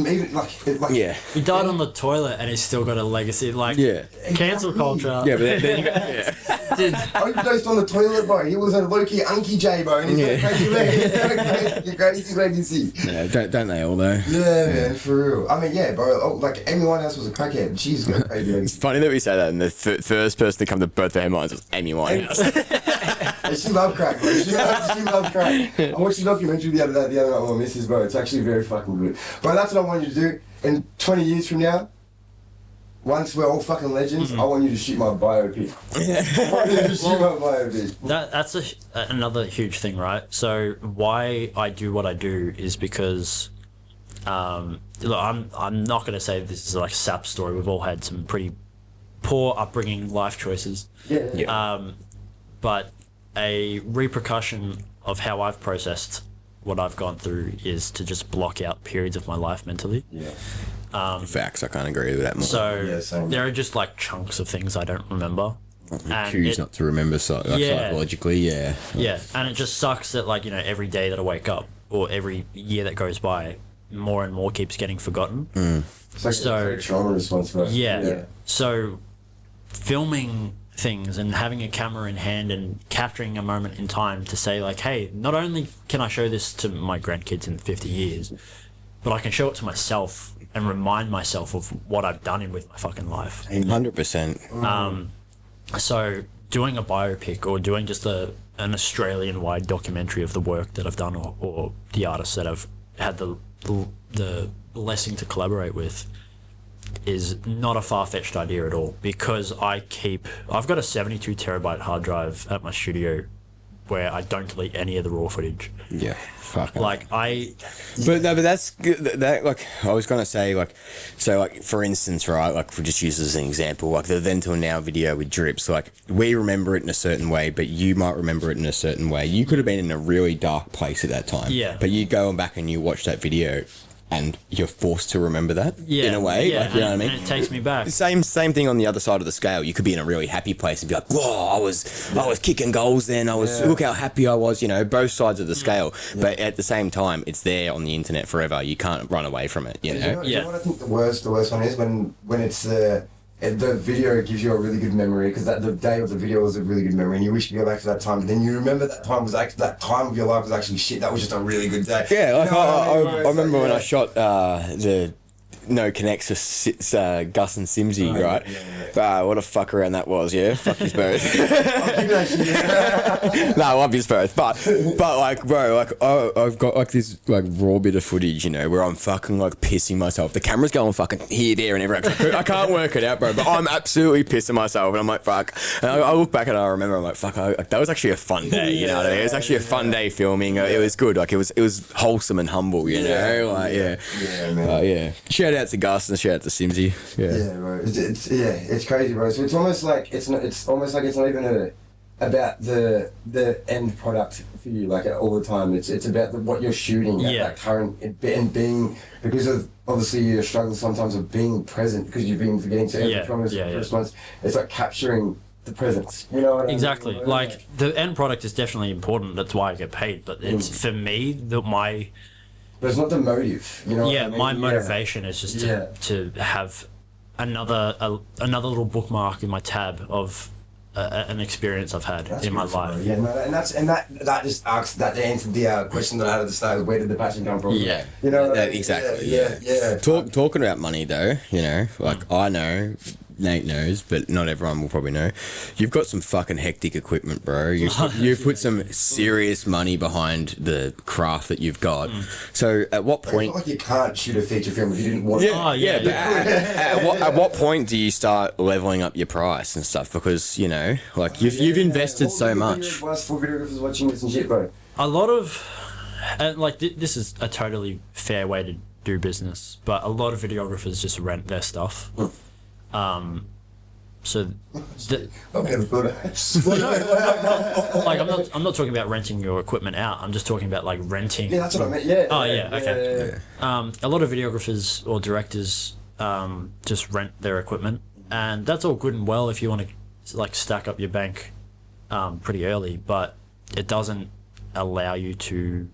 Speaker 2: even like
Speaker 3: yeah.
Speaker 1: He died on the toilet and he's still got a legacy. Like cancel culture.
Speaker 3: Yeah, but then you got,
Speaker 1: Dude,
Speaker 2: I overdosed on the toilet, bro. He was a low-key Unky J, bro, and he's got a crazy leg. He's got a crazy legacy.
Speaker 3: Yeah, don't they all though?
Speaker 2: Yeah, man, for real. I mean, yeah, bro. Oh, like Amy Winehouse was a crackhead. She's got a crazy
Speaker 3: It's
Speaker 2: legacy.
Speaker 3: funny that we say that, and the first person to come to both their minds was Amy Winehouse.
Speaker 2: Yeah, she loved crack, bro. She loved crack. I watched a documentary the other night with my missus, bro. It's actually very fucking good. But that's what I want you to do. In 20 years from now, once we're all fucking legends, I want you to shoot my biopic. I want you to shoot my biopic.
Speaker 1: that's another huge thing, right? So why I do what I do is because, look, I'm not going to say this is like a sap story. We've all had some pretty poor upbringing, life choices.
Speaker 2: Yeah.
Speaker 1: But a repercussion of how I've processed what I've gone through is to just block out periods of my life mentally.
Speaker 3: Facts. I can't agree with that more.
Speaker 1: So
Speaker 2: same.
Speaker 1: there are just like chunks of things I don't remember. And
Speaker 3: Choose not to remember
Speaker 1: Yeah.
Speaker 3: psychologically, yeah.
Speaker 1: Yeah, and it just sucks that like, you know, every day that I wake up or every year that goes by, more and more keeps getting forgotten.
Speaker 2: It's like
Speaker 1: So-
Speaker 2: a trauma response for us.
Speaker 1: Yeah. So filming things and having a camera in hand and capturing a moment in time to say like, hey, not only can I show this to my grandkids in 50 years, but I can show it to myself and remind myself of what I've done with my fucking life.
Speaker 3: 100%.
Speaker 1: So doing a biopic or doing just an Australian-wide documentary of the work that I've done or the artists that I've had the blessing to collaborate with is not a far-fetched idea at all, because I've got a 72 terabyte hard drive at my studio where I don't delete any of the raw footage.
Speaker 3: Yeah. Fuck.
Speaker 1: Like
Speaker 3: But that's good. That like I was gonna say so for instance, right, like we just use this as an example, like the then till now video with Drips, like we remember it in a certain way, but you might remember it in a certain way. You could have been in a really dark place at that time, but you go back and you watch that video and you're forced to remember that in a way, like, you know what I mean?
Speaker 1: And it takes me back.
Speaker 3: Same thing on the other side of the scale. You could be in a really happy place and be like, whoa, I was kicking goals then. Look how happy I was, you know, both sides of the scale. But at the same time, it's there on the internet forever. You can't run away from it, you know?
Speaker 2: You know what I think the worst one is when it's the video gives you a really good memory, because the day of the video was a really good memory and you wish you could go back to that time, but then you remember that time of your life was actually shit. That was just a really good day.
Speaker 3: Yeah, like I remember
Speaker 2: like,
Speaker 3: when I shot the No Connects with Gus and Simsy, right? What a fuck around that was, yeah? Fuck his both. No, I love his both. But like, bro, like I've got like this like raw bit of footage, you know, where I'm fucking like pissing myself. The camera's going fucking here, there, and everywhere. I can't work it out, bro. But I'm absolutely pissing myself, and I'm like, fuck. And I look back and I remember, I'm like, fuck. That was actually a fun day, you know what I mean? It was actually a fun day filming. It was good. Like it was wholesome and humble, you know. Like man. Shout out to Gus and shout out to Simsy.
Speaker 2: Yeah, bro. It's crazy, bro. So it's almost like it's not even about the end product for you, like all the time. It's about what you're shooting at that current and being, because of obviously your struggle sometimes of being present because you've been forgetting to every promise first months. It's like capturing the presence, you know what I mean?
Speaker 1: Exactly. Like the end product is definitely important. That's why I get paid. But it's for me
Speaker 2: But it's not the motive, you know what I mean?
Speaker 1: My motivation is just to have another little bookmark in my tab of an experience I've had in my life.
Speaker 2: Bro. Yeah, no, and that just asks that to answer the question that I had at the start: where did the passion come from?
Speaker 3: Yeah,
Speaker 2: you know,
Speaker 3: exactly. Yeah. Talking about money, though, you know, like I know. Nate knows, but not everyone will probably know. You've got some fucking hectic equipment, bro. You've put some serious money behind the craft that you've got. So at what point...
Speaker 2: It's not like you can't shoot a feature film if you didn't want
Speaker 3: At what point do you start leveling up your price and stuff? Because, you know, like you've invested so much.
Speaker 2: Advice for videographers watching this and shit, bro?
Speaker 1: A lot of... And like this is a totally fair way to do business, but a lot of videographers just rent their stuff. So
Speaker 2: I've never thought of that.
Speaker 1: like I'm not talking about renting your equipment out. I'm just talking about like renting.
Speaker 2: Yeah, that's what I meant. Yeah.
Speaker 1: Oh yeah, okay. A lot of videographers or directors just rent their equipment, and that's all good and well if you want to like stack up your bank pretty early, but it doesn't allow you to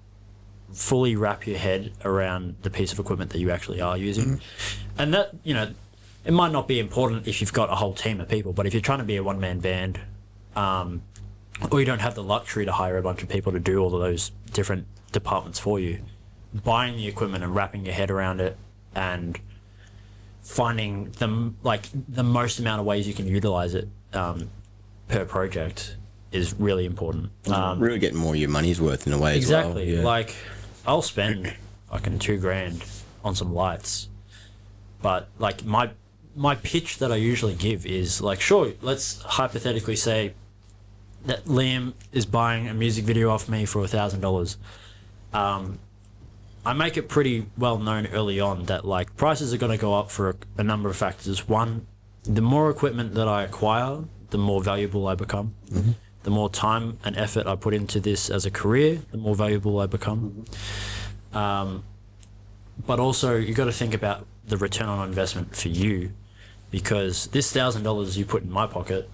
Speaker 1: fully wrap your head around the piece of equipment that you actually are using. And that, you know, it might not be important if you've got a whole team of people, but if you're trying to be a one-man band, or you don't have the luxury to hire a bunch of people to do all of those different departments for you, buying the equipment and wrapping your head around it and finding the most amount of ways you can utilize it per project is really important.
Speaker 3: Really getting more of your money's worth in a way as well.
Speaker 1: Exactly. Like, I'll spend fucking $2,000 on some lights, but like my pitch that I usually give is like, sure, let's hypothetically say that Liam is buying a music video off me for $1,000. I make it pretty well known early on that like prices are going to go up for a number of factors. One, the more equipment that I acquire, the more valuable I become. The more time and effort I put into this as a career, the more valuable I become. But also, you got to think about the return on investment for you, because this $1,000 you put in my pocket,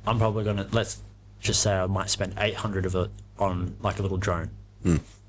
Speaker 1: I'm probably gonna, let's just say I might spend 800 of it on like a little drone.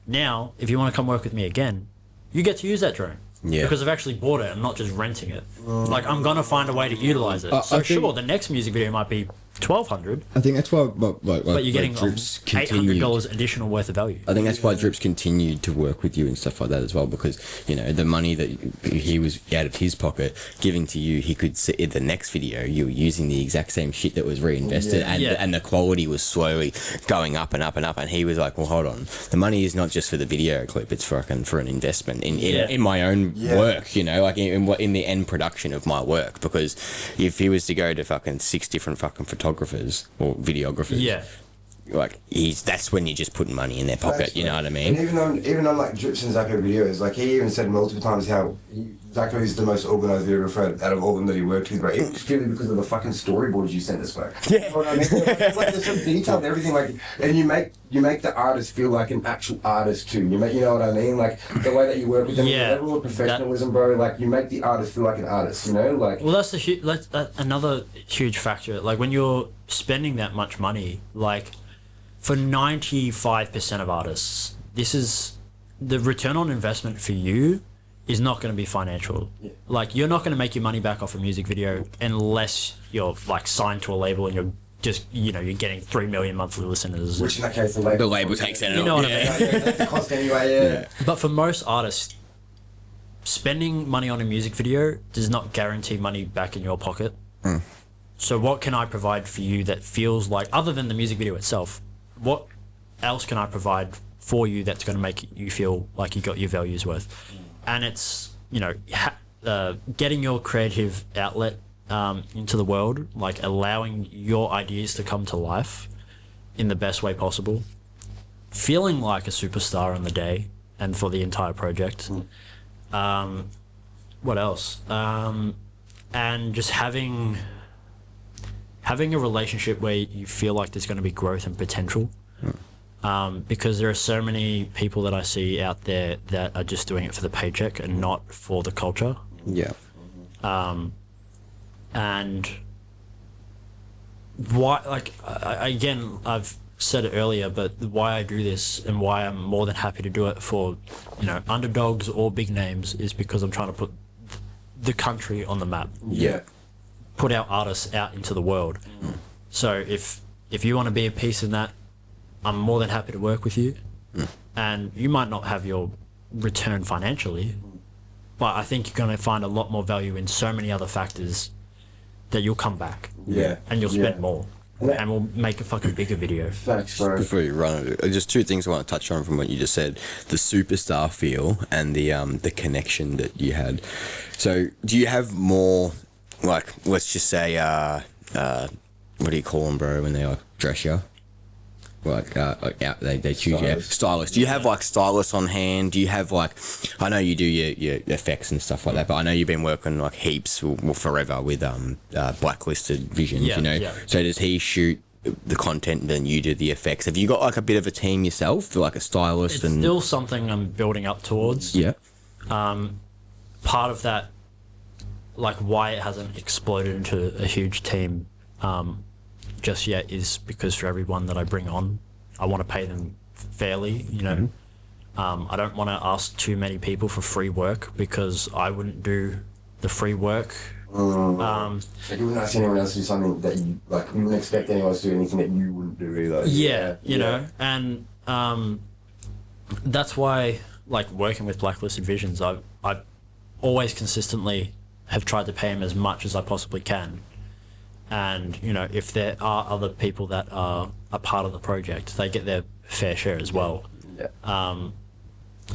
Speaker 1: Now, if you want to come work with me again, you get to use that drone.
Speaker 3: Yeah.
Speaker 1: Because I've actually bought it and not just renting it. Like, I'm gonna find a way to utilize it. So sure, the next music video might be 1,200,
Speaker 3: I think that's why,
Speaker 1: but you're getting
Speaker 3: Drips
Speaker 1: $800 additional worth of value.
Speaker 3: I think that's why Drips continued to work with you and stuff like that as well, because, you know, the money that he was out of his pocket giving to you, he could see in the next video you were using the exact same shit that was reinvested, and the quality was slowly going up and up and up, and he was like, well, hold on, the money is not just for the video clip, it's for an investment in my own work, you know, like in the end production of my work. Because if he was to go to fucking 6 different fucking photographers or videographers, like that's when you're just putting money in their pocket. You know what I mean?
Speaker 2: And even on like Drips and Zaco videos, like he even said multiple times how Zaco is the most organised videographer out of all of them that he worked with, bro. It was purely because of the fucking storyboards you sent us, bro. Yeah. You know what I mean? It's like there's some detail and everything, like, and you make the artist feel like an actual artist too. You know what I mean? Like the way that you work with them, the level of professionalism, bro. Like you make the artist feel like an artist. You know, like. Well,
Speaker 1: that's another huge factor. Like when you're spending that much money, like. For 95% of artists, this is the return on investment for you is not going to be financial. Like you're not going to make your money back off a music video unless you're like signed to a label and you're just, you know, you're getting 3 million monthly listeners.
Speaker 2: Which in that case, the label
Speaker 3: takes it.
Speaker 1: You know what I mean?
Speaker 2: That's the cost anyway.
Speaker 1: But for most artists, spending money on a music video does not guarantee money back in your pocket. So what can I provide for you that feels like, other than the music video itself, what else can I provide for you that's going to make you feel like you got your values worth? And it's, you know, getting your creative outlet into the world, like allowing your ideas to come to life in the best way possible, feeling like a superstar on the day and for the entire project. What else? And just having a relationship where you feel like there's going to be growth and potential, because there are so many people that I see out there that are just doing it for the paycheck and not for the culture. And why, like, again, I've said it earlier, but why I do this and why I'm more than happy to do it for, you know, underdogs or big names is because I'm trying to put the country on the map. Put our artists out into the world. So if you want to be a piece in that, I'm more than happy to work with you. And you might not have your return financially, but I think you're going to find a lot more value in so many other factors that you'll come back. And you'll spend more. And we'll make a fucking bigger video.
Speaker 2: Thanks, bro.
Speaker 3: Before you run it, just 2 things I want to touch on from what you just said: the superstar feel and the connection that you had. So, do you have more, like, let's just say, what do you call them, bro, when they like dress you? Like they choose stylists. Do you have like stylists on hand? Do you have like, I know you do your effects and stuff like that, but I know you've been working like heaps, well, forever with Blacklisted Visions, you know. So does he shoot the content and then you do the effects? Have you got like a bit of a team yourself, like a stylist?
Speaker 1: It's still something I'm building up towards. Part of that, like why it hasn't exploded into a huge team just yet, is because for everyone that I bring on, I want to pay them fairly, you know. I don't want to ask too many people for free work because I wouldn't do the free work.
Speaker 2: Like you wouldn't ask anyone else to do something that you, like, you wouldn't expect anyone else to do anything that you wouldn't do either.
Speaker 1: You know, and that's why, like, working with Blacklisted Visions, I've always consistently have tried to pay him as much as I possibly can. And, you know, if there are other people that are a part of the project, they get their fair share as well.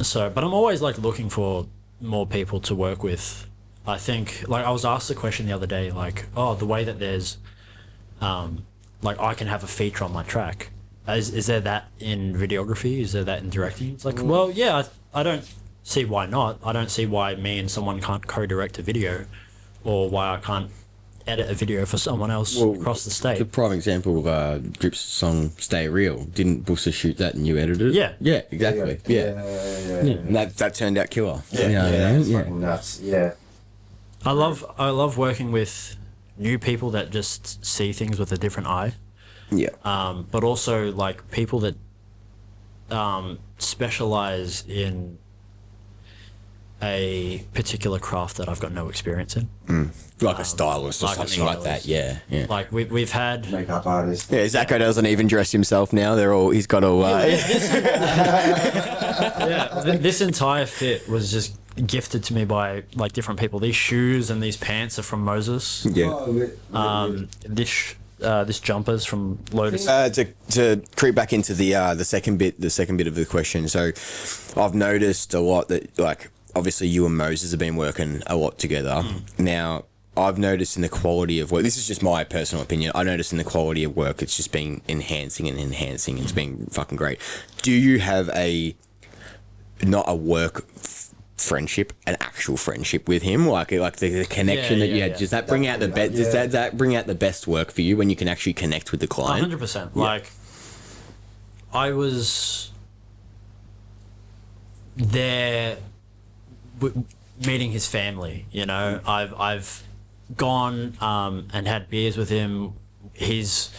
Speaker 1: So, but I'm always, like, looking for more people to work with. I think, like, I was asked the question the other day, like, oh, the way that there's, like, I can have a feature on my track. Is there that in videography? Is there that in directing? It's like, well, yeah, I don't see why not. I don't see why me and someone can't co-direct a video, or why I can't edit a video for someone else across the
Speaker 3: The
Speaker 1: state.
Speaker 3: prime example of Drip's song "Stay Real." Didn't Bussa shoot that and you edited it?
Speaker 1: Yeah.
Speaker 3: Yeah, exactly. Yeah. And that turned out killer. You know what I mean?
Speaker 2: It's fucking nuts. Yeah.
Speaker 1: I love working with new people that just see things with a different eye.
Speaker 3: Yeah.
Speaker 1: But also like people that specialize in a particular craft that I've got no experience in.
Speaker 3: Like a stylist or
Speaker 1: like a
Speaker 3: something like that.
Speaker 1: stylist.
Speaker 3: Yeah.
Speaker 1: Like we've had
Speaker 2: Makeup artist.
Speaker 3: Yeah, Zaco doesn't even dress himself now. He's got all.
Speaker 1: this entire fit was just gifted to me by like different people. These shoes and these pants are from Moses.
Speaker 3: Yeah.
Speaker 1: This jumper's from Lotus.
Speaker 3: To creep back into the second bit of the question. So, I've noticed a lot that like obviously you and Moses have been working a lot together. Now, I've noticed in the quality of work. This is just my personal opinion. I noticed in the quality of work, it's just been enhancing. It's been fucking great. Do you have not a work friendship, an actual friendship with him, like the connection that you had? Does that bring out the best? Does that bring out the best work for you when you can actually connect with the client?
Speaker 1: 100%. Like I was there meeting his family. You know, I've gone and had beers with him. He's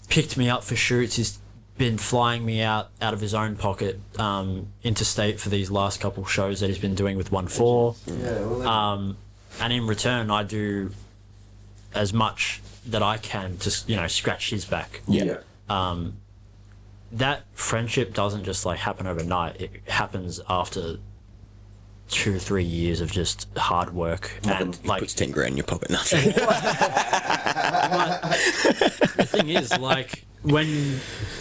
Speaker 1: picked me up for shoots. He's been flying me out of his own pocket interstate for these last couple shows that he's been doing with 1-4. And in return, I do as much that I can to scratch his back. That friendship doesn't just like happen overnight. It happens after 2 or 3 years of just hard work and
Speaker 3: He puts 10 grand in your pocket.
Speaker 1: But the thing is, like, when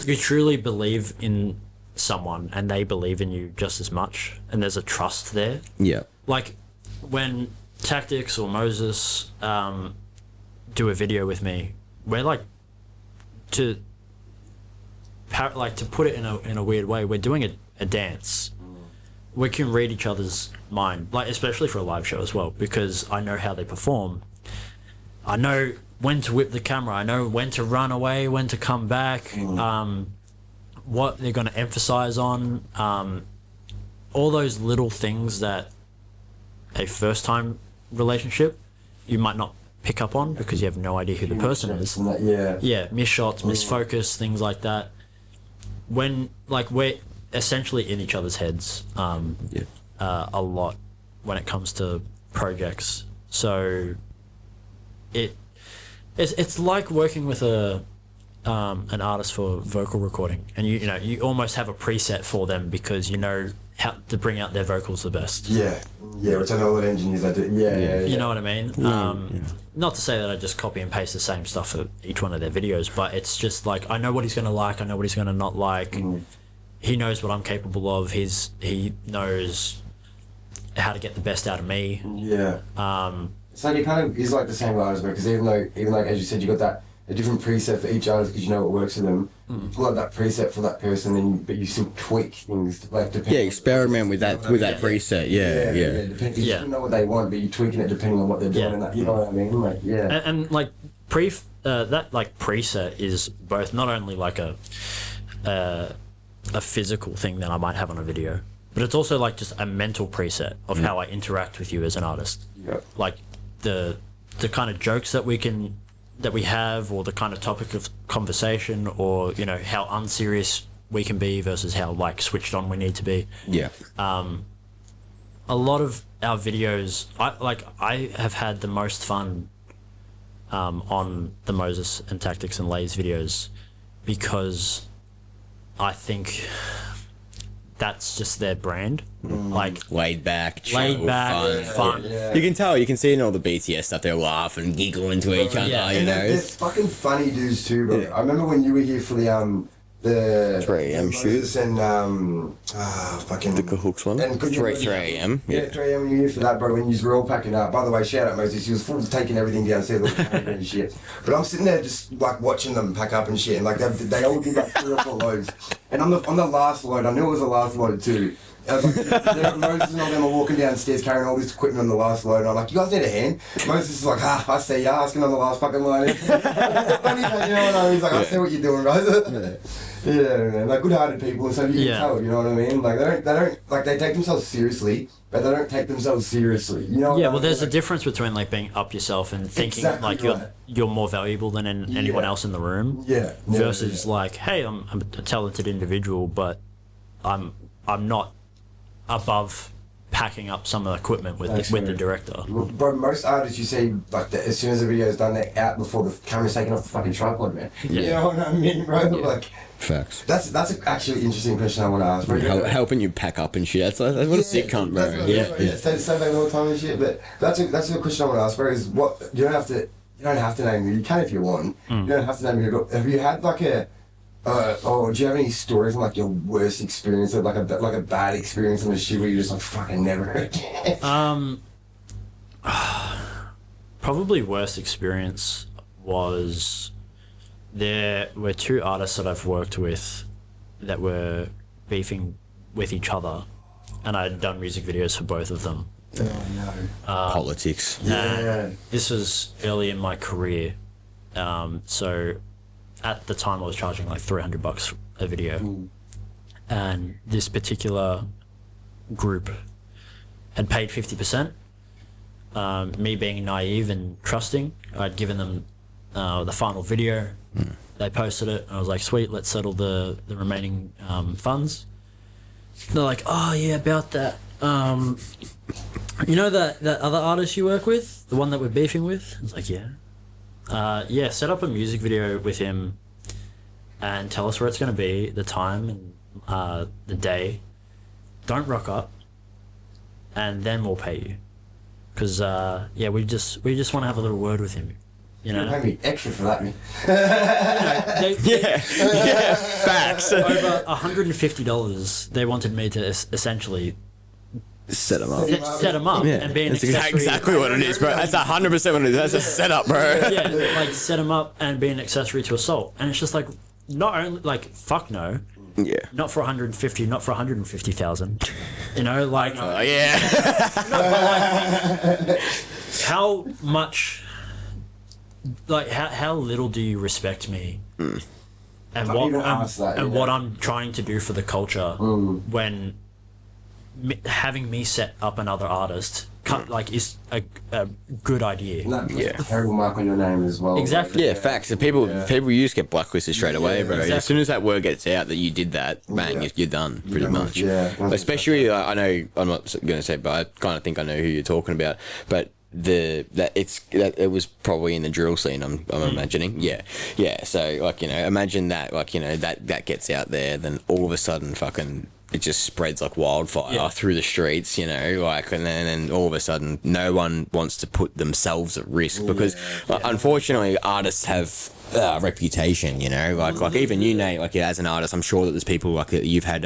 Speaker 1: you truly believe in someone and they believe in you just as much, and there's a trust there.
Speaker 3: Yeah.
Speaker 1: Like when Tactics or Moses do a video with me, we're like to put it in a weird way, we're doing a dance. We can read each other's mind, like especially for a live show as well, because I know how they perform. I know when to whip the camera. I know when to run away, when to come back, what they're going to emphasize on, all those little things that a first-time relationship you might not pick up on because you have no idea who the person is. Miss shots, misfocus, things like that. When like we're essentially in each other's heads a lot when it comes to projects. So it's like working with an artist for vocal recording, and you almost have a preset for them because you know how to bring out their vocals the best.
Speaker 2: Which I know a lot of engineers that do.
Speaker 1: You know what I mean? Not to say that I just copy and paste the same stuff for each one of their videos, but it's just like I know what he's going to like, I know what he's going to not like. He knows what I'm capable of. He knows how to get the best out of me.
Speaker 2: So he kind of is like the same artist, because even like as you said, you got a different preset for each artist because you know what works for them. You pull out that preset for that person, but you still tweak things like depending.
Speaker 3: Experiment with that preset.
Speaker 2: Depending, you still know what they want, but you're tweaking it depending on what they're doing. And that, you know what I mean? Like
Speaker 1: and like that like preset is both not only like a physical thing that I might have on a video, but it's also like just a mental preset of how I interact with you as an artist. Like the kind of jokes that we have, or the kind of topic of conversation, or how unserious we can be versus how like switched on we need to be. A lot of our videos, I have had the most fun on the Moses and Tactics and Lay's videos because I think that's just their brand. Like
Speaker 3: laid back,
Speaker 1: fun.
Speaker 3: You can tell, you can see in all the BTS stuff, they're laughing, giggling to each other, you know.
Speaker 2: They're fucking funny dudes too, bro. I remember when you were here for the
Speaker 3: 3am shoot
Speaker 2: and
Speaker 3: the Cahooks one,
Speaker 2: and
Speaker 3: 3am.
Speaker 2: 3am when you were here for that, bro. When you were all packing up. By the way, shout out Moses. He was full of taking everything downstairs, all the and shit. But I'm sitting there just like watching them pack up and shit, and like they all did like 3 or 4 loads. And on the last load, I knew it was the last load too. Moses and all them are walking downstairs carrying all this equipment on the last load, and I'm like, you guys need a hand? Moses is like, I see ya, asking on the last fucking load. It's funny, man, you know what I mean? He's like, I see what you're doing, right? Yeah, man, like good-hearted people, and so you can tell, you know what I mean? Like they don't, like they take themselves seriously, but they don't take themselves seriously, you know?
Speaker 1: Yeah, well, there's a difference between like being up yourself and thinking like you're more valuable than anyone else in the room.
Speaker 2: Yeah.
Speaker 1: Versus like, hey, I'm a talented individual, but I'm not above packing up some of the equipment with the director.
Speaker 2: Bro, most artists you see, like, as soon as the video's done, they're out before the camera's taken off the fucking tripod, man.
Speaker 1: Yeah.
Speaker 2: You know what I mean, bro?
Speaker 1: Yeah.
Speaker 2: Like,
Speaker 3: facts.
Speaker 2: That's actually an interesting question I want to ask, bro.
Speaker 3: Helping you pack up and shit. That's what a sitcom, bro.
Speaker 2: Say that all the time and shit. But that's a question I want to ask, bro. Is what you don't have to name me. You can if you want. You don't have to name me. Have you had like a or do you have any stories from like your worst experience, or like a bad experience on the shit where you just like fucking never again?
Speaker 1: Probably worst experience was there were two artists that I've worked with that were beefing with each other, and I had done music videos for both of them.
Speaker 2: Oh no.
Speaker 3: Politics.
Speaker 1: And this was early in my career, so at the time I was charging like $300 a video, and this particular group had paid 50%. Me being naive and trusting, I'd given them the final video. They posted it, and I was like, sweet, let's settle the remaining funds. They're like, oh yeah, about that. You know that other artist you work with, the one that we're beefing with? I was like, yeah. Yeah, set up a music video with him and tell us where it's going to be, the time and the day. Don't rock up, and then we'll pay you. Because, yeah, we just want to have a little word with him. You know?
Speaker 2: Pay me extra for that, man.
Speaker 3: Facts.
Speaker 1: Over $150, they wanted me to essentially
Speaker 3: Set them up.
Speaker 1: set him up and be an
Speaker 3: That's
Speaker 1: accessory.
Speaker 3: exactly what it is, bro. That's 100% what it is. That's a setup, bro.
Speaker 1: Yeah, like set him up and be an accessory to assault. And it's just like, not only, like, fuck no.
Speaker 3: Yeah.
Speaker 1: Not for 150, not for 150,000. You know, like,
Speaker 3: Oh, yeah.
Speaker 1: how much, like, how little do you respect me? And what I'm trying to do for the culture when having me set up another artist like is a good idea.
Speaker 3: Yeah.
Speaker 2: Terrible mark on your name as well.
Speaker 1: Exactly.
Speaker 3: Yeah, facts. And people you just get blacklisted straight away, bro.
Speaker 1: exactly.
Speaker 3: As soon as that word gets out that you did that, bang, you're done, pretty much.
Speaker 2: Yeah.
Speaker 3: Especially, I know, I'm not going to say, but I kind of think I know who you're talking about. But it was probably in the drill scene. I'm imagining. Yeah. So like, you know, imagine that, like, you know, that gets out there, then all of a sudden, fucking, it just spreads like wildfire through the streets, you know, like, and then all of a sudden no one wants to put themselves at risk because unfortunately artists have a reputation, you know, like even you, Nate, like, as an artist, I'm sure that there's people like you've had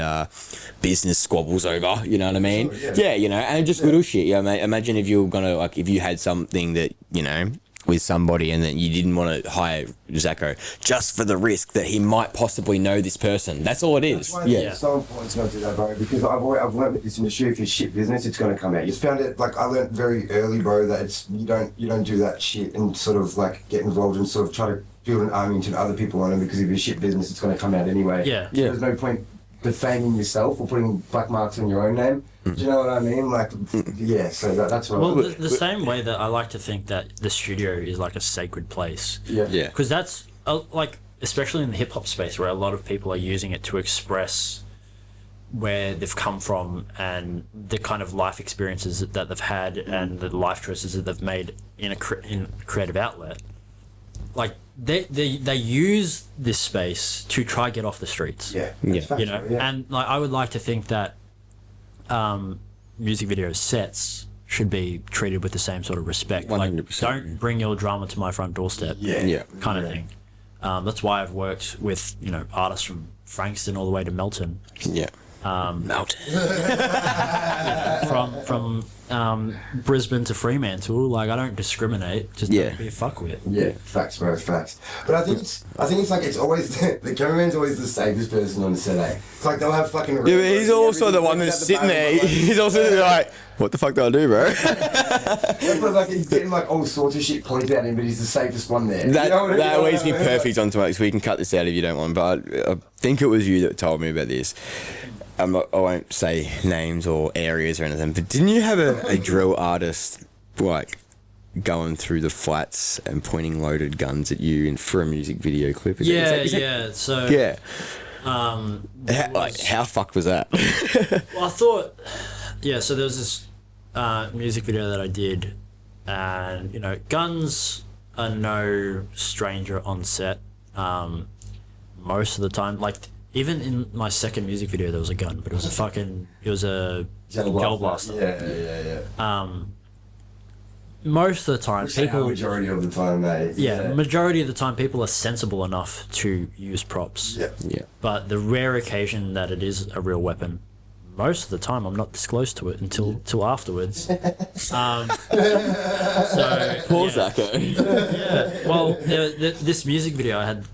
Speaker 3: business squabbles over, you know what I mean? Yeah, you know, and just little shit. Yeah, imagine if you were gonna, like, if you had something that, you know, with somebody and then you didn't want to hire Zaco just for the risk that he might possibly know this person. That's all it is.
Speaker 2: It's so important to not do that, bro, because I've learned with this industry, if you're shit business, it's going to come out. You found it, like, I learned very early, bro, that it's you don't do that shit and sort of like get involved and sort of try to build an army and turn other people on it, because if you're shit business, it's going to come out anyway.
Speaker 1: Yeah.
Speaker 2: So there's no point defaming yourself or putting black marks on your own name. Do you know what I mean? Like, yeah, so that's what
Speaker 1: The same way that I like to think that the studio is like a sacred place.
Speaker 2: Yeah.
Speaker 1: Because that's, like, especially in the hip-hop space where a lot of people are using it to express where they've come from and the kind of life experiences that they've had and the life choices that they've made in a creative outlet. Like, they use this space to try get off the streets.
Speaker 2: Yeah.
Speaker 1: You know, and like I would like to think that music video sets should be treated with the same sort of respect.
Speaker 3: 100%.
Speaker 1: Like, don't bring your drama to my front doorstep. Kind of thing. That's why I've worked with, you know, artists from Frankston all the way to Melton.
Speaker 3: Yeah. Mountain.
Speaker 1: from Brisbane to Fremantle. Like, I don't discriminate. Just don't be a fuckwit.
Speaker 2: Yeah, facts, bro, facts. But I think it's like it's always the cameraman's always the safest person on the set. Eh? It's like they'll have fucking.
Speaker 3: Yeah, but he's also the one that's sitting there. He's also like, what the fuck do I do, bro?
Speaker 2: But like he's getting like all sorts of shit pointed at him, but he's the safest one there.
Speaker 3: That leads me perfect onto my. So we can cut this out if you don't want. But I think it was you that told me about this. I won't say names or areas or anything, but didn't you have a drill artist like going through the flats and pointing loaded guns at you for a music video clip?
Speaker 1: So
Speaker 3: yeah. How fucked was that?
Speaker 1: Well, I thought, so there was this music video that I did, and you know, guns are no stranger on set. Most of the time, like. Even in my second music video, there was a gun, but it was a gel blaster.
Speaker 2: Yeah.
Speaker 1: Most of the time,
Speaker 2: majority of the time, mate.
Speaker 1: Majority of the time, people are sensible enough to use props.
Speaker 3: Yeah.
Speaker 1: But the rare occasion that it is a real weapon, most of the time, I'm not disclosed to it until afterwards. So
Speaker 3: Poor Zaco.
Speaker 1: Yeah. Well, this music video I had.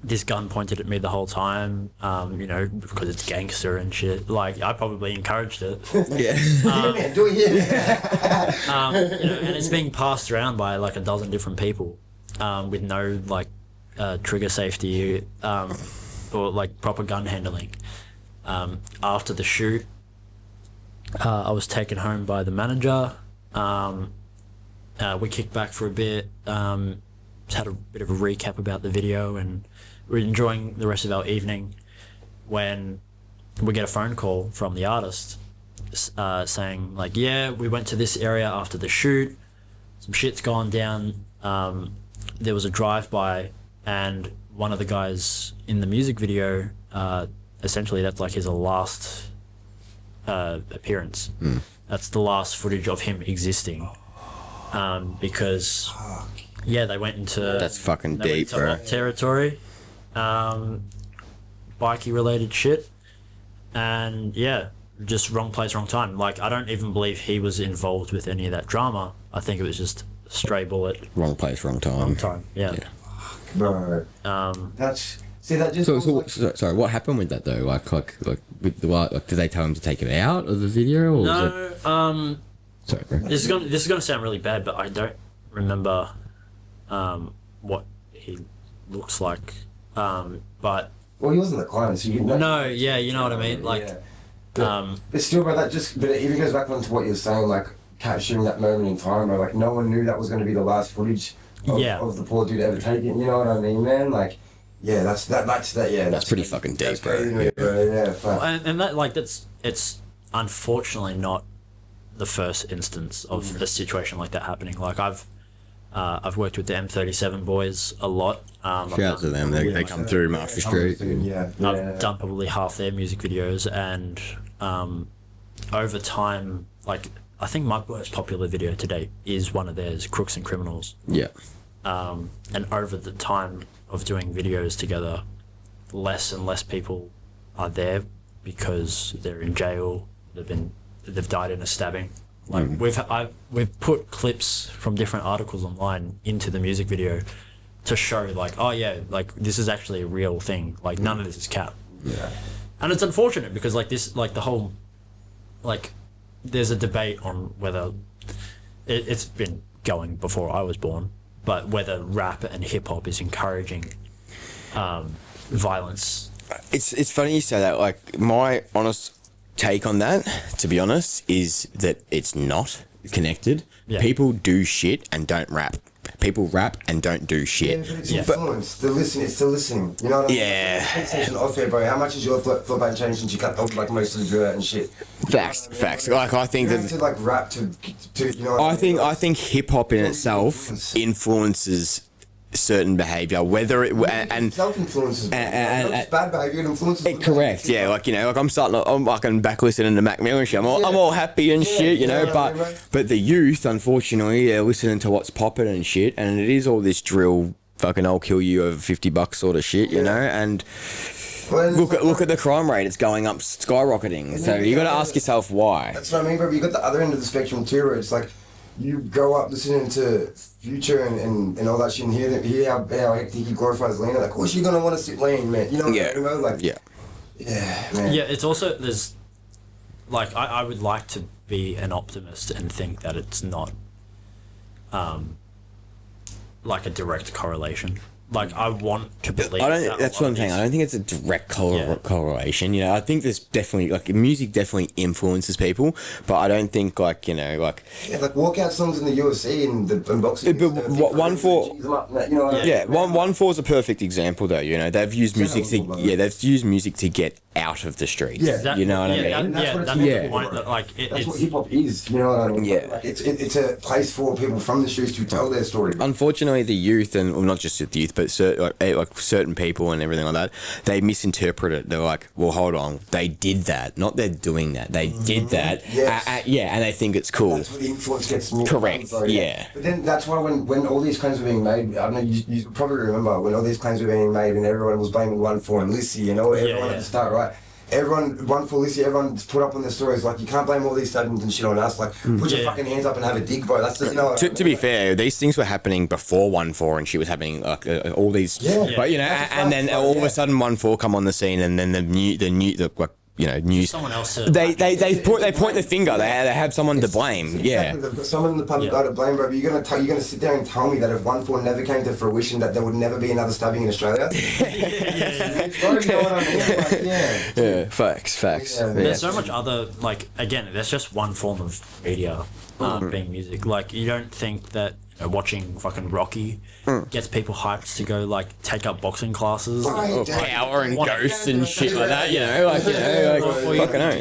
Speaker 1: This gun pointed at me the whole time, you know, because it's gangster and shit. Like, I probably encouraged it.
Speaker 3: Yeah.
Speaker 2: Man, do it here.
Speaker 1: You know, and it's being passed around by like a dozen different people, with no like trigger safety, or like proper gun handling. After the shoot, I was taken home by the manager. We kicked back for a bit. Just had a bit of a recap about the video, and we're enjoying the rest of our evening when we get a phone call from the artist saying like, yeah, we went to this area after the shoot, some shit's gone down, there was a drive-by, and one of the guys in the music video, essentially that's like his last appearance. That's the last footage of him existing, because they went into
Speaker 3: that's fucking deep, bro.
Speaker 1: Territory, bikey related shit, and just wrong place, wrong time. Like, I don't even believe he was involved with any of that drama. I think it was just a stray bullet.
Speaker 3: Wrong place, wrong time.
Speaker 1: Wrong time. Yeah.
Speaker 2: Bro.
Speaker 1: That's
Speaker 2: that just.
Speaker 3: Sorry, what happened with that though? Like with the did they tell him to take it out of the video? Or
Speaker 1: no.
Speaker 3: Sorry, bro.
Speaker 1: This is gonna sound really bad, but I don't remember what he looks like. But
Speaker 2: well, he wasn't the client, so you know.
Speaker 1: No, yeah, you know what I mean. Like,
Speaker 2: but still, bro, but it even goes back onto what you're saying, like capturing that moment in time, bro. Like, no one knew that was going to be the last footage of the poor dude ever taken. You know what I mean, man? Like, yeah, that's
Speaker 3: pretty fucking deep, bro.
Speaker 2: Crazy, bro. Yeah,
Speaker 1: and that, like, it's unfortunately not the first instance of a situation like that happening. Like, I've worked with the M37 boys a lot.
Speaker 3: Shout out to them. They come through Marshall Street.
Speaker 1: I've done probably half their music videos, and over time, like, I think my most popular video to date is one of theirs, Crooks and Criminals.
Speaker 3: Yeah.
Speaker 1: And over the time of doing videos together, less and less people are there because they're in jail. They've died in a stabbing. Like, we've put clips from different articles online into the music video to show, like, oh yeah, like, this is actually a real thing. Like, none of this is cap.
Speaker 2: Yeah.
Speaker 1: And it's unfortunate because, like, this, like, the whole, like, there's a debate on whether it's been going before I was born, but whether rap and hip hop is encouraging violence.
Speaker 3: It's funny you say that. Like, my honest take on that, to be honest, is that it's not connected.
Speaker 1: Yeah.
Speaker 3: People do shit and don't rap. People rap and don't do shit.
Speaker 2: Yeah, but it's influence. It's the listening. You know what I mean?
Speaker 3: Yeah.
Speaker 2: Sensation off there, bro. How much has your thought about changed since you cut off, like, most of the drill out and shit?
Speaker 3: Facts. Like, I think that
Speaker 2: to, like, rap to you know.
Speaker 3: I think hip hop in itself influences certain behavior, whether it and
Speaker 2: self-influences, it's bad behavior, it influences
Speaker 3: correct, yeah. Like, you know, like, I'm fucking back listening to Mac Miller and shit. I'm all happy and shit, you know. But the youth, unfortunately, they're listening to what's popping and shit, and it is all this drill, fucking I'll kill you over $50 sort of shit, you know. And
Speaker 2: Well,
Speaker 3: look at the crime rate; it's going up, skyrocketing. So you got to ask yourself why.
Speaker 2: That's what I mean, bro. You got the other end of the spectrum too, where it's like you grow up listening to Future and all that shit, and hear how hectic he glorifies lean. Like, of course you're gonna want to sit lean, man. You know what I mean? Like, yeah, man.
Speaker 1: Yeah, it's also there's like I would like to be an optimist and think that it's not like a direct correlation. Like I want to believe.
Speaker 3: That's what I'm saying. I don't think it's a direct correlation. You know, I think there's definitely like music definitely influences people, but I don't think like like
Speaker 2: walkout songs in the UFC and boxing.
Speaker 3: But 1-4 is a perfect example though. You know, they've used music they've used music to get out of the streets.
Speaker 2: Yeah,
Speaker 3: you know what I mean.
Speaker 1: That's the point. That, like
Speaker 2: that's what hip hop is. You know what I mean?
Speaker 3: Yeah,
Speaker 2: like, it's a place for people from the streets to tell their story.
Speaker 3: Unfortunately, the youth and well, not just the youth, but certain people and everything like that, they misinterpret it. They're like, well, hold on, they did that, not they're doing that. They did that, and they think it's cool.
Speaker 2: That's where the influence gets me.
Speaker 3: Correct. Yeah.
Speaker 2: But then that's why when all these claims were being made, I don't know, you probably remember when all these claims were being made and everyone was blaming 1-4 and Lissy and everyone at the start, right? Everyone, 1-4 Lissy, everyone's put up on their stories like, you can't blame all these statements and shit on us. Like, put your fucking hands up and have a dig, bro. That's the, you know.
Speaker 3: To be fair, these things were happening before 1-4, and she was happening like all these. Yeah. But you know, and then all of a sudden 1-4 come on the scene, and then the news.
Speaker 1: Someone else.
Speaker 3: They point the finger. They have someone to blame.
Speaker 2: Exactly. They've got someone in the public eye to blame, bro. But you're gonna sit there and tell me that if 1-4 never came to fruition, that there would never be another stabbing in Australia.
Speaker 3: Yeah. Facts.
Speaker 2: Yeah.
Speaker 1: There's so much other again. There's just one form of media, being music. Like you don't think that watching fucking Rocky gets people hyped to go take up boxing classes,
Speaker 3: power and ghosts and shit like that.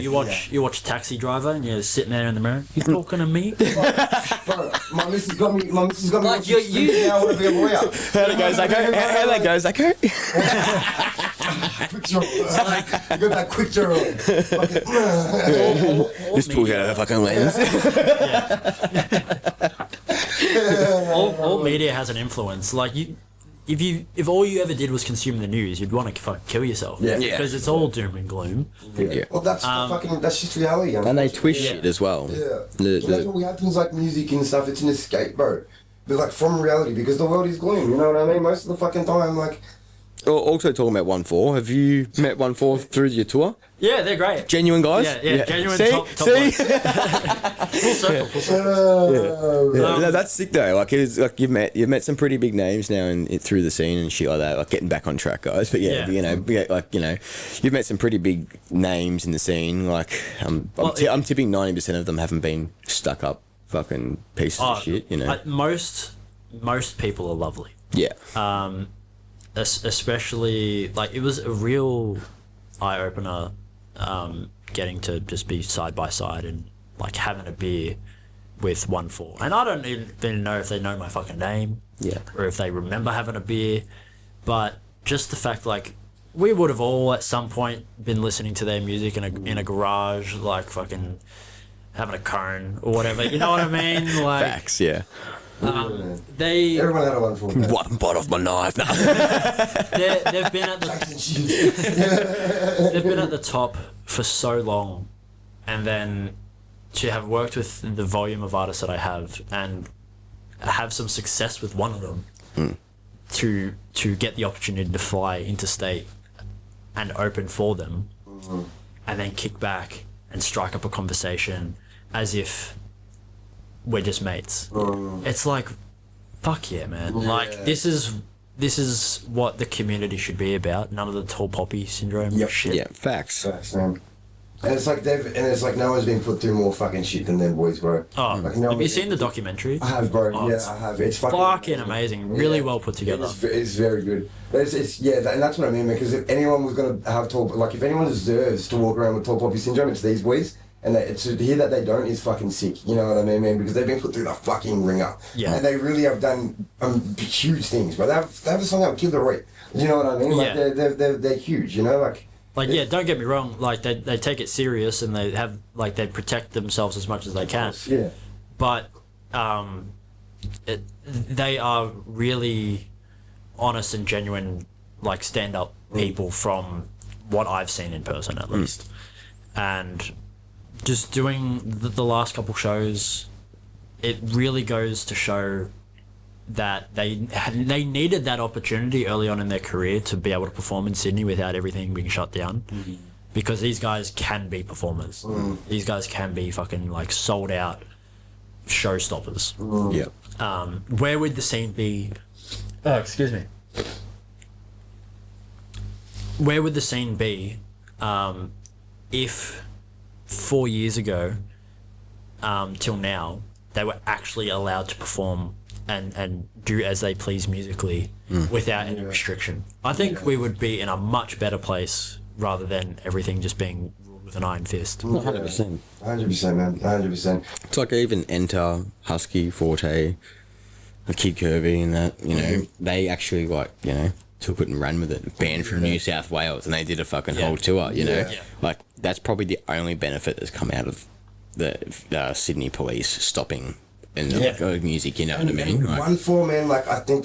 Speaker 1: You watch Taxi Driver and you're sitting there in the mirror. You talking to me?
Speaker 2: Bro, my missus got me.
Speaker 1: Like you
Speaker 2: now want to be a lawyer.
Speaker 3: How that goes, Zaco?
Speaker 2: Quick draw. You got that quick draw.
Speaker 3: Just pull out a fucking lens.
Speaker 1: All media has an influence. Like if all you ever did was consume the news, you'd want to fucking kill yourself. Yeah. Because it's all doom and gloom.
Speaker 3: Yeah.
Speaker 2: Well, that's that's just reality.
Speaker 3: And they twist shit as well.
Speaker 2: Yeah. That's what we have things like music and stuff. It's an escape, bro. But from reality, because the world is gloom. You know what I mean? Most of the fucking time,
Speaker 3: Also talking about 1-4, have you met 1-4 through your tour?
Speaker 1: Yeah, they're great.
Speaker 3: Genuine guys?
Speaker 1: Yeah. Genuine
Speaker 3: See?
Speaker 1: top full circle.
Speaker 3: That's sick though. You've met some pretty big names now through the scene and shit like that. Getting back on track, guys. But you've met some pretty big names in the scene. I'm tipping 90% of them haven't been stuck up fucking pieces of shit.
Speaker 1: Most people are lovely.
Speaker 3: Yeah.
Speaker 1: Especially it was a real eye opener, getting to just be side by side and having a beer with 1-4. And I don't even know if they know my fucking name, or if they remember having a beer, but just the fact we would have all at some point been listening to their music in a garage, fucking having a cone or whatever. You know what I mean?
Speaker 3: Facts, yeah.
Speaker 2: Everyone had a 1-4.
Speaker 3: One bite off my knife.
Speaker 1: They've been at the top for so long, and then to have worked with the volume of artists that I have and have some success with one of them, to get the opportunity to fly interstate and open for them, and then kick back and strike up a conversation as if we're just mates. It's fuck yeah, man. This is what the community should be about. None of the tall poppy syndrome shit.
Speaker 3: Yeah, facts.
Speaker 2: Facts, man. And it's like no one's been put through more fucking shit than them boys, bro.
Speaker 1: Have you seen the documentary?
Speaker 2: I have, bro. I have. It's
Speaker 1: fucking amazing. Really well put together.
Speaker 2: It's very good. But and that's what I mean, man. Because if anyone was gonna have if anyone deserves to walk around with tall poppy syndrome, it's these boys. And to hear that they don't is fucking sick. You know what I mean, man? Because they've been put through the fucking ringer. Yeah. And they really have done huge things, bro. They have a song out with Kid Laroi. You know what I mean? They're huge, you know?
Speaker 1: Don't get me wrong. They take it serious and they have they protect themselves as much as they can.
Speaker 2: Yeah.
Speaker 1: But they are really honest and genuine, stand up people from what I've seen in person at least. And just doing the last couple shows, it really goes to show that they needed that opportunity early on in their career to be able to perform in Sydney without everything being shut down. Because these guys can be performers. These guys can be fucking like sold out showstoppers.
Speaker 3: Yeah.
Speaker 1: Where would the scene be? Oh, excuse me. Where would the scene be if 4 years ago till now they were actually allowed to perform and do as they please musically without any restriction? I think we would be in a much better place rather than everything just being ruled with an iron fist.
Speaker 3: 100%.
Speaker 2: 100%, man. 100%.
Speaker 3: It's like even Enter, Husky, Forte, Kid Kirby and that, you know, they actually like, you know, took it and ran with it. Banned from New South Wales and they did a fucking whole tour, you know?
Speaker 1: Yeah.
Speaker 3: Like, that's probably the only benefit that's come out of the Sydney police stopping and like, music, you know what I mean? Like,
Speaker 2: 1-4, man, like, I think